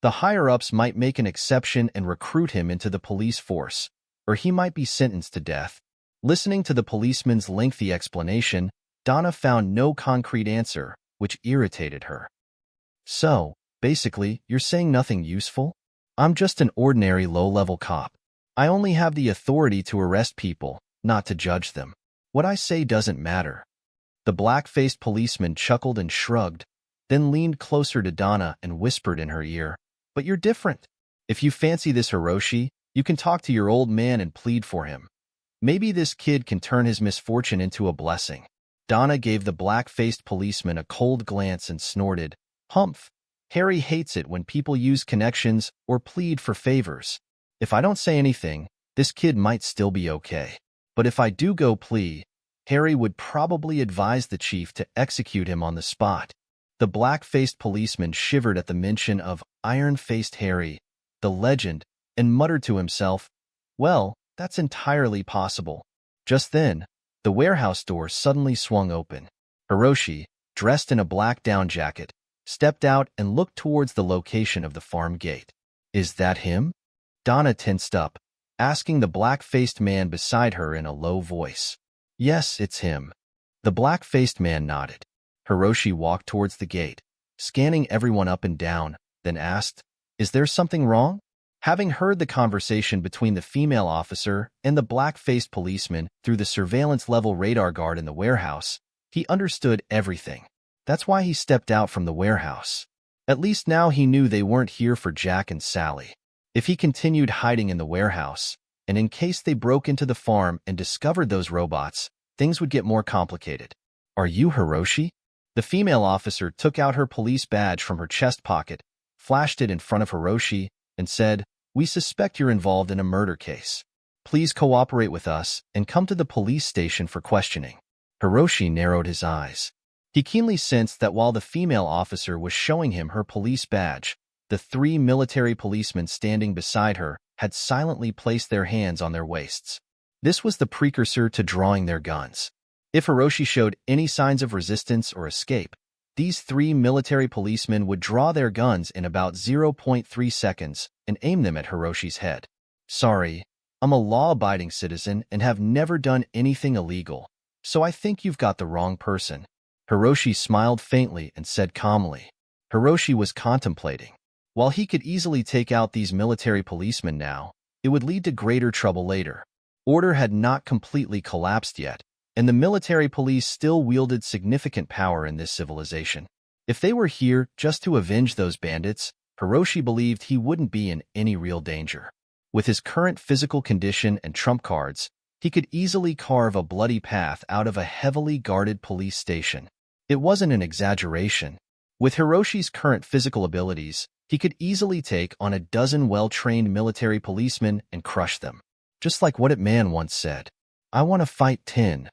The higher-ups might make an exception and recruit him into the police force, or he might be sentenced to death. Listening to the policeman's lengthy explanation, Donna found no concrete answer, which irritated her. So, basically, you're saying nothing useful? I'm just an ordinary low-level cop. I only have the authority to arrest people, not to judge them. What I say doesn't matter. The black-faced policeman chuckled and shrugged, then leaned closer to Donna and whispered in her ear, "But you're different. If you fancy this Hiroshi, you can talk to your old man and plead for him. Maybe this kid can turn his misfortune into a blessing." Donna gave the black-faced policeman a cold glance and snorted, "Humph. Harry hates it when people use connections or plead for favors. If I don't say anything, this kid might still be okay. But if I do go plea, Harry would probably advise the chief to execute him on the spot." The black-faced policeman shivered at the mention of Iron-Faced Harry, the legend, and muttered to himself, "Well, that's entirely possible." Just then, the warehouse door suddenly swung open. Hiroshi, dressed in a black down jacket, stepped out and looked towards the location of the farm gate. "Is that him?" Donna tensed up, asking the black-faced man beside her in a low voice. "Yes, it's him." The black-faced man nodded. Hiroshi walked towards the gate, scanning everyone up and down, then asked, "Is there something wrong?" Having heard the conversation between the female officer and the black-faced policeman through the surveillance-level radar guard in the warehouse, he understood everything. That's why he stepped out from the warehouse. At least now he knew they weren't here for Jack and Sally. If he continued hiding in the warehouse, and in case they broke into the farm and discovered those robots, things would get more complicated. "Are you Hiroshi?" The female officer took out her police badge from her chest pocket, flashed it in front of Hiroshi, and said, "We suspect you're involved in a murder case. Please cooperate with us and come to the police station for questioning." Hiroshi narrowed his eyes. He keenly sensed that while the female officer was showing him her police badge, the 3 military policemen standing beside her had silently placed their hands on their waists. This was the precursor to drawing their guns. If Hiroshi showed any signs of resistance or escape, these 3 military policemen would draw their guns in about 0.3 seconds and aim them at Hiroshi's head. "Sorry, I'm a law-abiding citizen and have never done anything illegal, so I think you've got the wrong person." Hiroshi smiled faintly and said calmly. Hiroshi was contemplating. While he could easily take out these military policemen now, it would lead to greater trouble later. Order had not completely collapsed yet, and the military police still wielded significant power in this civilization. If they were here just to avenge those bandits, Hiroshi believed he wouldn't be in any real danger. With his current physical condition and trump cards, he could easily carve a bloody path out of a heavily guarded police station. It wasn't an exaggeration. With Hiroshi's current physical abilities, he could easily take on a dozen well-trained military policemen and crush them. Just like What It Man once said, "I want to fight 10.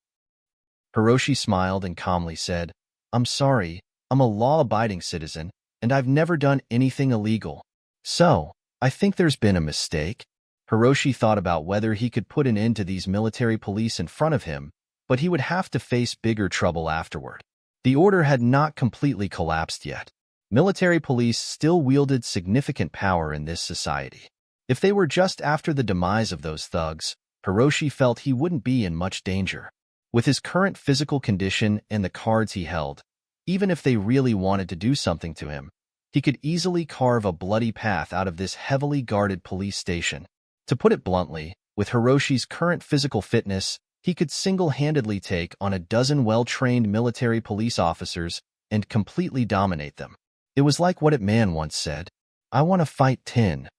Hiroshi smiled and calmly said, "I'm sorry, I'm a law-abiding citizen, and I've never done anything illegal. So, I think there's been a mistake." Hiroshi thought about whether he could put an end to these military police in front of him, but he would have to face bigger trouble afterward. The order had not completely collapsed yet. Military police still wielded significant power in this society. If they were just after the demise of those thugs, Hiroshi felt he wouldn't be in much danger. With his current physical condition and the cards he held, even if they really wanted to do something to him, he could easily carve a bloody path out of this heavily guarded police station. To put it bluntly, with Hiroshi's current physical fitness, he could single-handedly take on a dozen well-trained military police officers and completely dominate them. It was like What It Man once said, "I want to fight 10.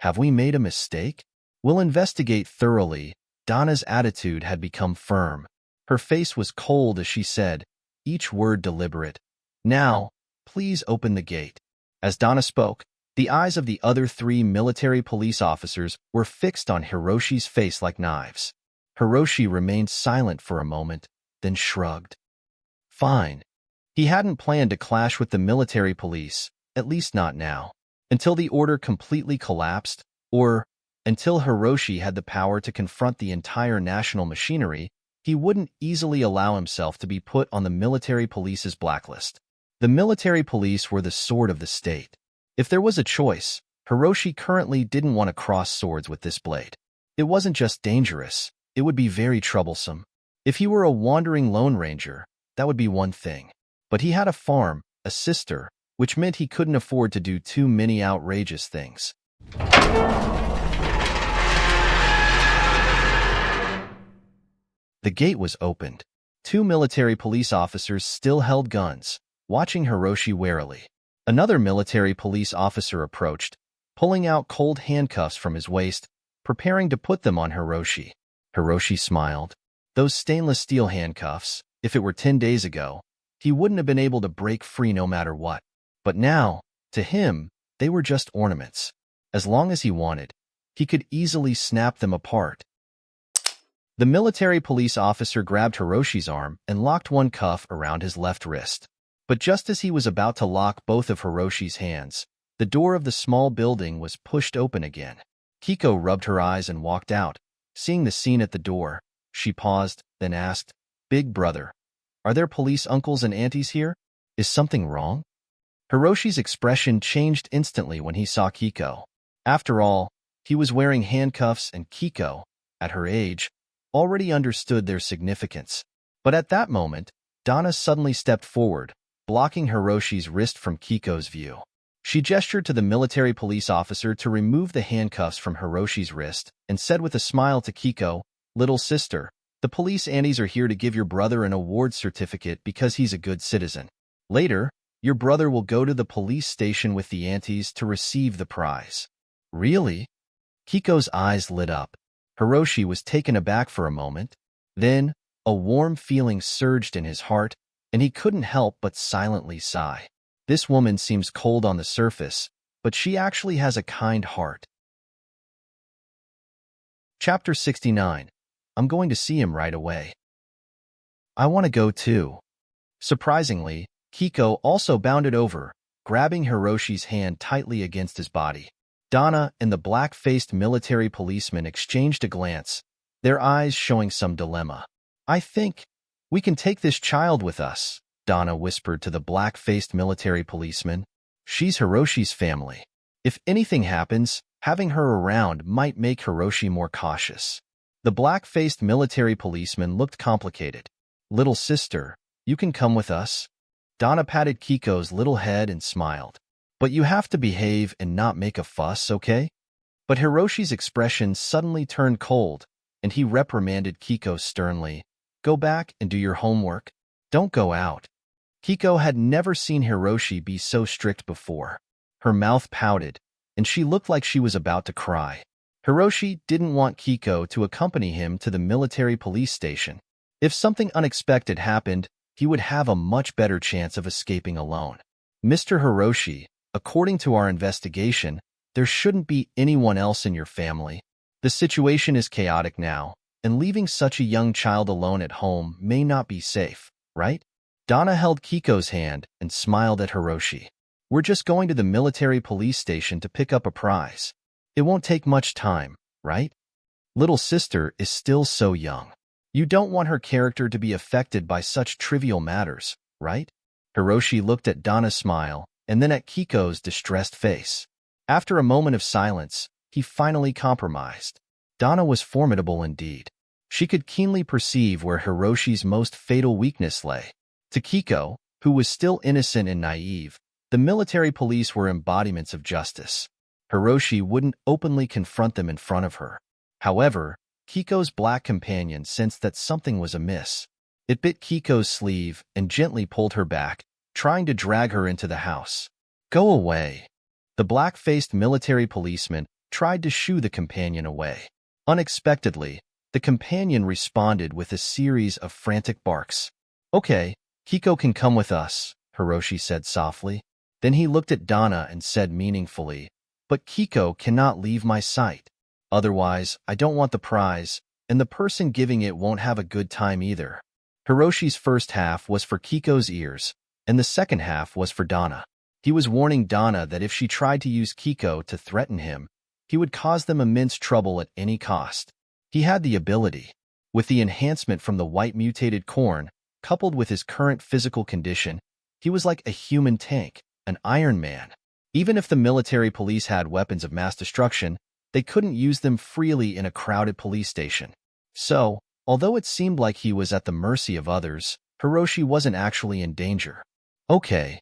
Have we made a mistake? We'll investigate thoroughly." Donna's attitude had become firm. Her face was cold as she said, each word deliberate, "Now, please open the gate." As Donna spoke, the eyes of the other 3 military police officers were fixed on Hiroshi's face like knives. Hiroshi remained silent for a moment, then shrugged. Fine. He hadn't planned to clash with the military police, at least not now, until the order completely collapsed, or Until Hiroshi had the power to confront the entire national machinery, he wouldn't easily allow himself to be put on the military police's blacklist. The military police were the sword of the state. If there was a choice, Hiroshi currently didn't want to cross swords with this blade. It wasn't just dangerous, it would be very troublesome. If he were a wandering lone ranger, that would be one thing. But he had a farm, a sister, which meant he couldn't afford to do too many outrageous things. The gate was opened. 2 military police officers still held guns, watching Hiroshi warily. Another military police officer approached, pulling out cold handcuffs from his waist, preparing to put them on Hiroshi. Hiroshi smiled. Those stainless steel handcuffs, if it were 10 days ago, he wouldn't have been able to break free no matter what. But now, to him, they were just ornaments. As long as he wanted, he could easily snap them apart. The military police officer grabbed Hiroshi's arm and locked one cuff around his left wrist. But just as he was about to lock both of Hiroshi's hands, the door of the small building was pushed open again. Kiko rubbed her eyes and walked out. Seeing the scene at the door, she paused, then asked, "Big brother, are there police uncles and aunties here? Is something wrong?" Hiroshi's expression changed instantly when he saw Kiko. After all, he was wearing handcuffs and Kiko, at her age, already understood their significance. But at that moment, Donna suddenly stepped forward, blocking Hiroshi's wrist from Kiko's view. She gestured to the military police officer to remove the handcuffs from Hiroshi's wrist and said with a smile to Kiko, "Little sister, the police aunties are here to give your brother an award certificate because he's a good citizen. Later, your brother will go to the police station with the aunties to receive the prize." "Really?" Kiko's eyes lit up. Hiroshi was taken aback for a moment. Then, a warm feeling surged in his heart, and he couldn't help but silently sigh. This woman seems cold on the surface, but she actually has a kind heart. Chapter 69. I'm going to see him right away. I want to go too. Surprisingly, Kiko also bounded over, grabbing Hiroshi's hand tightly against his body. Donna and the black-faced military policeman exchanged a glance, their eyes showing some dilemma. "I think we can take this child with us," Donna whispered to the black-faced military policeman. "She's Hiroshi's family. If anything happens, having her around might make Hiroshi more cautious." The black-faced military policeman looked complicated. "Little sister, you can come with us." Donna patted Kiko's little head and smiled. "But you have to behave and not make a fuss, okay?" But Hiroshi's expression suddenly turned cold, and he reprimanded Kiko sternly. "Go back and do your homework. Don't go out." Kiko had never seen Hiroshi be so strict before. Her mouth pouted, and she looked like she was about to cry. Hiroshi didn't want Kiko to accompany him to the military police station. If something unexpected happened, he would have a much better chance of escaping alone. "Mr. Hiroshi, according to our investigation, there shouldn't be anyone else in your family. The situation is chaotic now, and leaving such a young child alone at home may not be safe, right?" Donna held Kiko's hand and smiled at Hiroshi. "We're just going to the military police station to pick up a prize. It won't take much time, right? Little sister is still so young. You don't want her character to be affected by such trivial matters, right?" Hiroshi looked at Donna's smile and then at Kiko's distressed face. After a moment of silence, he finally compromised. Donna was formidable indeed. She could keenly perceive where Hiroshi's most fatal weakness lay. To Kiko, who was still innocent and naive, the military police were embodiments of justice. Hiroshi wouldn't openly confront them in front of her. However, Kiko's black companion sensed that something was amiss. It bit Kiko's sleeve and gently pulled her back, trying to drag her into the house. "Go away." The black-faced military policeman tried to shoo the companion away. Unexpectedly, the companion responded with a series of frantic barks. "Okay, Kiko can come with us," Hiroshi said softly. Then he looked at Donna and said meaningfully, "But Kiko cannot leave my sight. Otherwise, I don't want the prize, and the person giving it won't have a good time either." Hiroshi's first half was for Kiko's ears, and the second half was for Donna. He was warning Donna that if she tried to use Kiko to threaten him, He would cause them immense trouble at any cost. He had the ability. With the enhancement from the white mutated corn, coupled with his current physical condition, he was like a human tank, an Iron Man. Even if the military police had weapons of mass destruction, they couldn't use them freely in a crowded police station. So, although it seemed like he was at the mercy of others, Hiroshi wasn't actually in danger. Okay.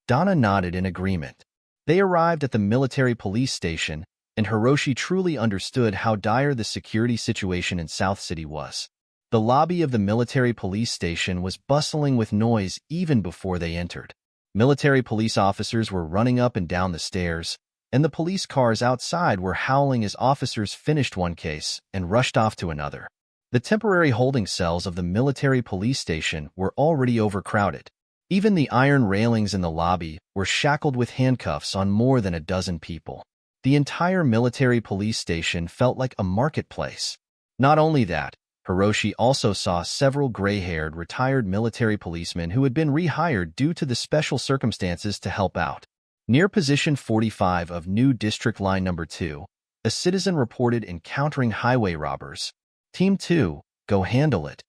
Donna nodded in agreement. They arrived at the military police station, and Hiroshi truly understood how dire the security situation in South City was. The lobby of the military police station was bustling with noise even before they entered. Military police officers were running up and down the stairs, and the police cars outside were howling as officers finished one case and rushed off to another. The temporary holding cells of the military police station were already overcrowded. Even the iron railings in the lobby were shackled with handcuffs on more than a dozen people. The entire military police station felt like a marketplace. Not only that, Hiroshi also saw several gray-haired retired military policemen who had been rehired due to the special circumstances to help out. Near position 45 of New District Line Number 2, a citizen reported encountering highway robbers. Team 2, go handle it.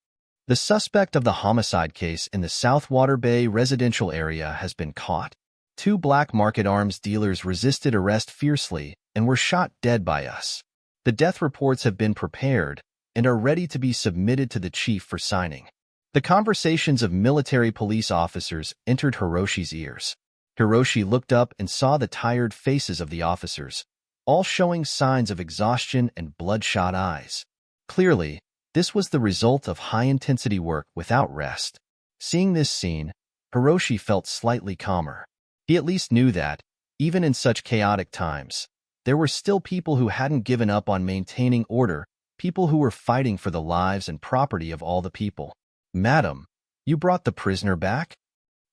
The suspect of the homicide case in the South Water Bay residential area has been caught. 2 black market arms dealers resisted arrest fiercely and were shot dead by us. The death reports have been prepared and are ready to be submitted to the chief for signing. The conversations of military police officers entered Hiroshi's ears. Hiroshi looked up and saw the tired faces of the officers, all showing signs of exhaustion and bloodshot eyes. Clearly, this was the result of high-intensity work without rest. Seeing this scene, Hiroshi felt slightly calmer. He at least knew that, even in such chaotic times, there were still people who hadn't given up on maintaining order, people who were fighting for the lives and property of all the people. "Madam, you brought the prisoner back?"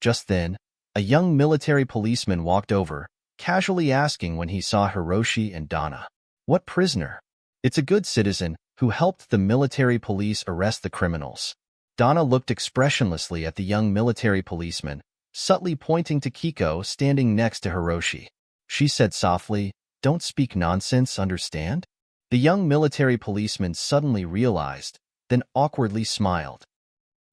Just then, a young military policeman walked over, casually asking when he saw Hiroshi and Donna. "What prisoner?" "It's a good citizen who helped the military police arrest the criminals." Donna looked expressionlessly at the young military policeman, subtly pointing to Kiko standing next to Hiroshi. She said softly, "Don't speak nonsense, understand?" The young military policeman suddenly realized, then awkwardly smiled.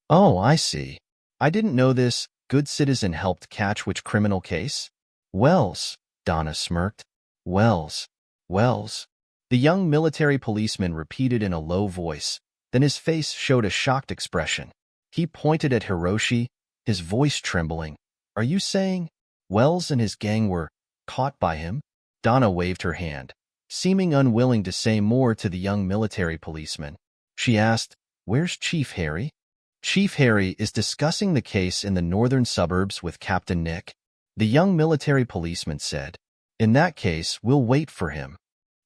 "Oh, I see. I didn't know this good citizen helped catch which criminal case?" "Wells," Donna smirked. "Wells. Wells." The young military policeman repeated in a low voice, then his face showed a shocked expression. He pointed at Hiroshi, his voice trembling. "Are you saying Wells and his gang were caught by him?" Donna waved her hand, seeming unwilling to say more to the young military policeman. She asked, "Where's Chief Harry?" "Chief Harry is discussing the case in the northern suburbs with Captain Nick," the young military policeman said. "In that case, we'll wait for him."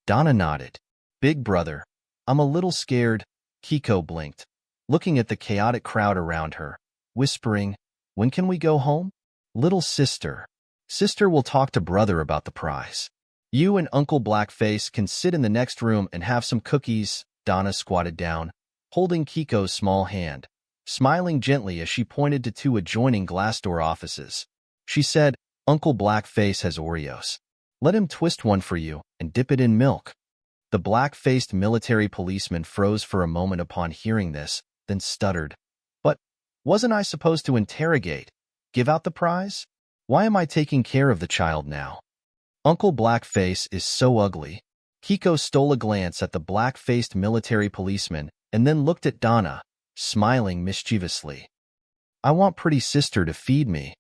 Donna nodded. "Big brother, I'm a little scared." Kiko blinked, looking at the chaotic crowd around her, whispering, "When can we go home?" "Little sister. Sister will talk to brother about the prize. You and Uncle Blackface can sit in the next room and have some cookies." Donna squatted down, holding Kiko's small hand, smiling gently as she pointed to 2 adjoining glass door offices. She said, "Uncle Blackface has Oreos. Let him twist one for you and dip it in milk." The black-faced military policeman froze for a moment upon hearing this, then stuttered. "But wasn't I supposed to interrogate, give out the prize? Why am I taking care of the child now?" "Uncle Blackface is so ugly." Kiko stole a glance at the black-faced military policeman and then looked at Donna, smiling mischievously. "I want pretty sister to feed me."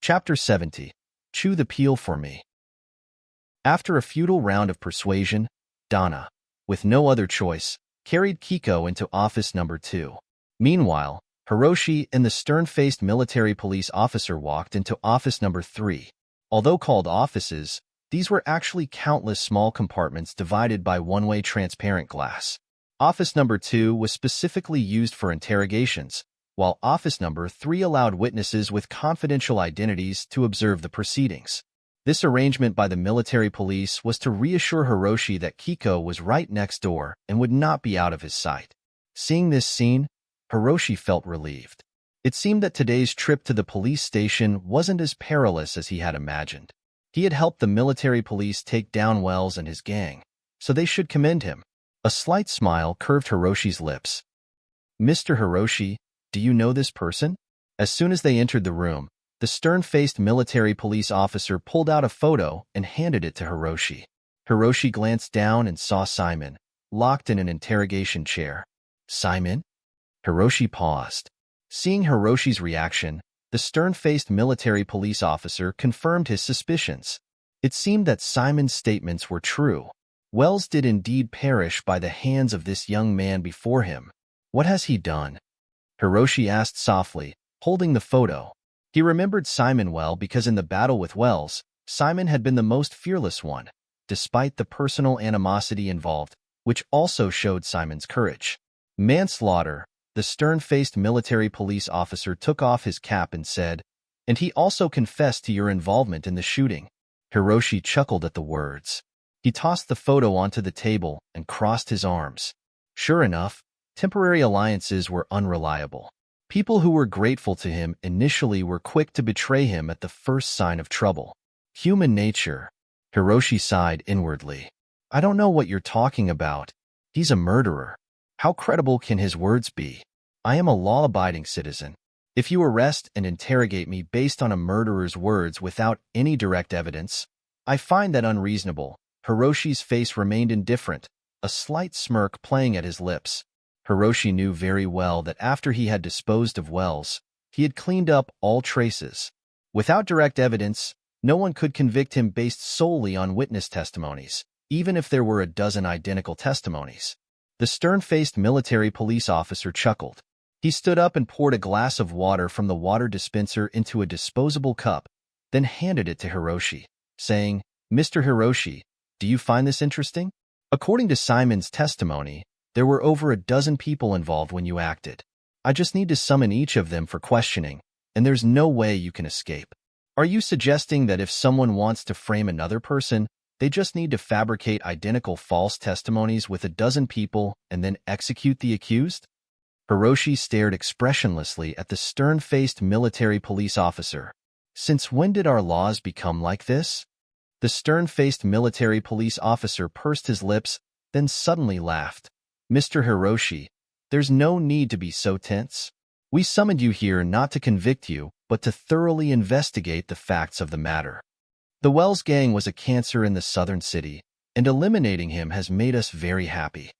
Chapter 70. Chew the peel for me. After a futile round of persuasion, Donna, with no other choice, carried Kiko into office number 2. Meanwhile, Hiroshi and the stern-faced military police officer walked into office number 3. Although called offices, these were actually countless small compartments divided by one-way transparent glass. Office number 2 was specifically used for interrogations, while office number 3 allowed witnesses with confidential identities to observe the proceedings. This arrangement by the military police was to reassure Hiroshi that Kiko was right next door and would not be out of his sight. Seeing this scene, Hiroshi felt relieved. It seemed that today's trip to the police station wasn't as perilous as he had imagined. He had helped the military police take down Wells and his gang, so they should commend him. A slight smile curved Hiroshi's lips. Mr. Hiroshi, do you know this person? As soon as they entered the room, the stern-faced military police officer pulled out a photo and handed it to Hiroshi. Hiroshi glanced down and saw Simon, locked in an interrogation chair. Simon? Hiroshi paused. Seeing Hiroshi's reaction, the stern-faced military police officer confirmed his suspicions. It seemed that Simon's statements were true. Wells did indeed perish by the hands of this young man before him. What has he done? Hiroshi asked softly, holding the photo. He remembered Simon well because in the battle with Wells, Simon had been the most fearless one, despite the personal animosity involved, which also showed Simon's courage. Manslaughter, the stern-faced military police officer took off his cap and said, and he also confessed to your involvement in the shooting. Hiroshi chuckled at the words. He tossed the photo onto the table and crossed his arms. Sure enough, temporary alliances were unreliable. People who were grateful to him initially were quick to betray him at the first sign of trouble. Human nature. Hiroshi sighed inwardly. I don't know what you're talking about. He's a murderer. How credible can his words be? I am a law-abiding citizen. If you arrest and interrogate me based on a murderer's words without any direct evidence, I find that unreasonable. Hiroshi's face remained indifferent, a slight smirk playing at his lips. Hiroshi knew very well that after he had disposed of Wells, he had cleaned up all traces. Without direct evidence, no one could convict him based solely on witness testimonies, even if there were a dozen identical testimonies. The stern-faced military police officer chuckled. He stood up and poured a glass of water from the water dispenser into a disposable cup, then handed it to Hiroshi, saying, Mr. Hiroshi, do you find this interesting? According to Simon's testimony, there were over a dozen people involved when you acted. I just need to summon each of them for questioning, and there's no way you can escape. Are you suggesting that if someone wants to frame another person, they just need to fabricate identical false testimonies with a dozen people and then execute the accused? Hiroshi stared expressionlessly at the stern-faced military police officer. Since when did our laws become like this? The stern-faced military police officer pursed his lips, then suddenly laughed. Mr. Hiroshi, there's no need to be so tense. We summoned you here not to convict you, but to thoroughly investigate the facts of the matter. The Wells gang was a cancer in the southern city, and eliminating him has made us very happy.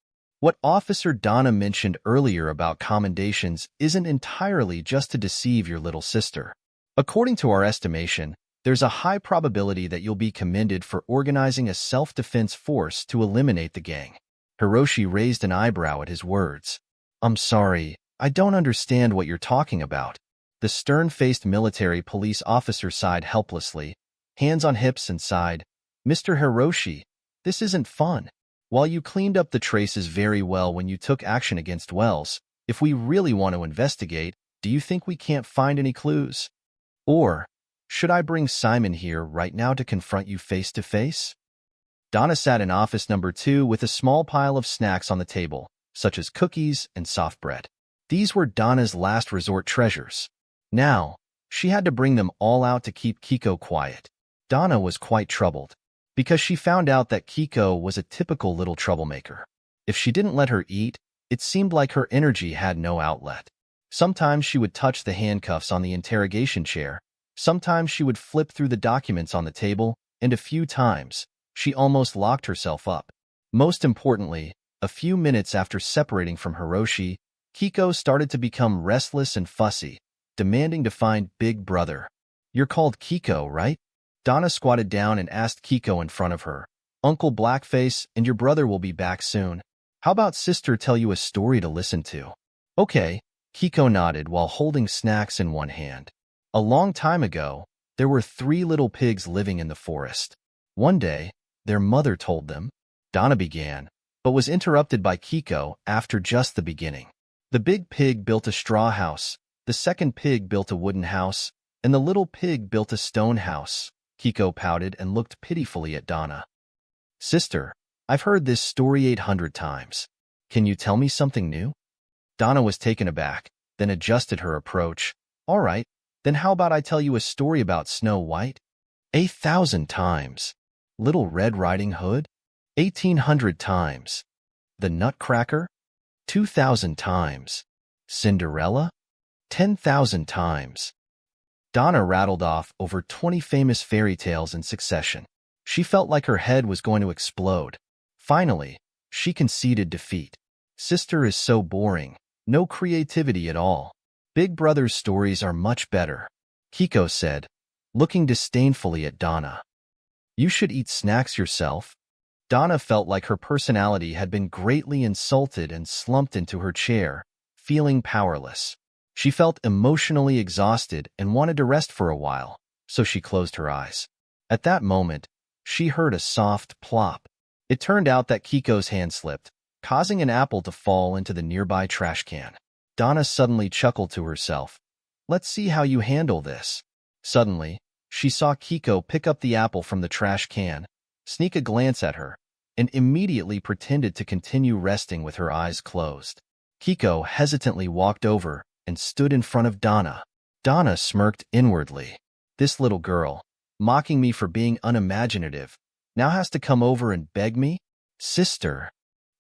What Officer Donna mentioned earlier about commendations isn't entirely just to deceive your little sister. According to our estimation, there's a high probability that you'll be commended for organizing a self-defense force to eliminate the gang. Hiroshi raised an eyebrow at his words. I'm sorry, I don't understand what you're talking about. The stern-faced military police officer sighed helplessly, hands on hips, and sighed. Mr. Hiroshi, this isn't fun. While you cleaned up the traces very well when you took action against Wells, if we really want to investigate, do you think we can't find any clues? Or, should I bring Simon here right now to confront you face to face? Donna sat in office number 2 with a small pile of snacks on the table, such as cookies and soft bread. These were Donna's last resort treasures. Now, she had to bring them all out to keep Kiko quiet. Donna was quite troubled, because she found out that Kiko was a typical little troublemaker. If she didn't let her eat, it seemed like her energy had no outlet. Sometimes she would touch the handcuffs on the interrogation chair, sometimes she would flip through the documents on the table, and a few times, she almost locked herself up. Most importantly, a few minutes after separating from Hiroshi, Kiko started to become restless and fussy, demanding to find Big Brother. You're called Kiko, right? Donna squatted down and asked Kiko in front of her. Uncle Blackface and your brother will be back soon. How about sister tell you a story to listen to? Okay, Kiko nodded while holding snacks in one hand. A long time ago, there were 3 little pigs living in the forest. One day, their mother told them. Donna began, but was interrupted by Kiko after just the beginning. The big pig built a straw house, the second pig built a wooden house, and the little pig built a stone house. Kiko pouted and looked pitifully at Donna. Sister, I've heard this story 800 times. Can you tell me something new? Donna was taken aback, then adjusted her approach. All right, then how about I tell you a story about Snow White? 1,000 times. Little Red Riding Hood? 1,800 times. The Nutcracker? 2,000 times. Cinderella? 10,000 times. Donna rattled off over 20 famous fairy tales in succession. She felt like her head was going to explode. Finally, she conceded defeat. Sister is so boring. No creativity at all. Big Brother's stories are much better, Kiko said, looking disdainfully at Donna. You should eat snacks yourself. Donna felt like her personality had been greatly insulted and slumped into her chair, feeling powerless. She felt emotionally exhausted and wanted to rest for a while, so she closed her eyes. At that moment, she heard a soft plop. It turned out that Kiko's hand slipped, causing an apple to fall into the nearby trash can. Donna suddenly chuckled to herself. Let's see how you handle this. Suddenly, she saw Kiko pick up the apple from the trash can, sneak a glance at her, and immediately pretended to continue resting with her eyes closed. Kiko hesitantly walked over and stood in front of Donna. Donna smirked inwardly. This little girl, mocking me for being unimaginative, now has to come over and beg me? Sister.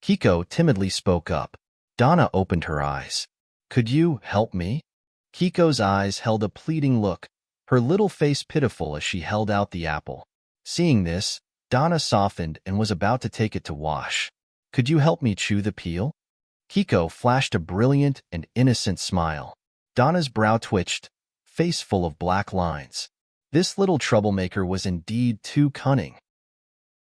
Kiko timidly spoke up. Donna opened her eyes. Could you help me? Kiko's eyes held a pleading look, her little face pitiful as she held out the apple. Seeing this, Donna softened and was about to take it to wash. Could you help me chew the peel? Kiko flashed a brilliant and innocent smile. Donna's brow twitched, face full of black lines. This little troublemaker was indeed too cunning.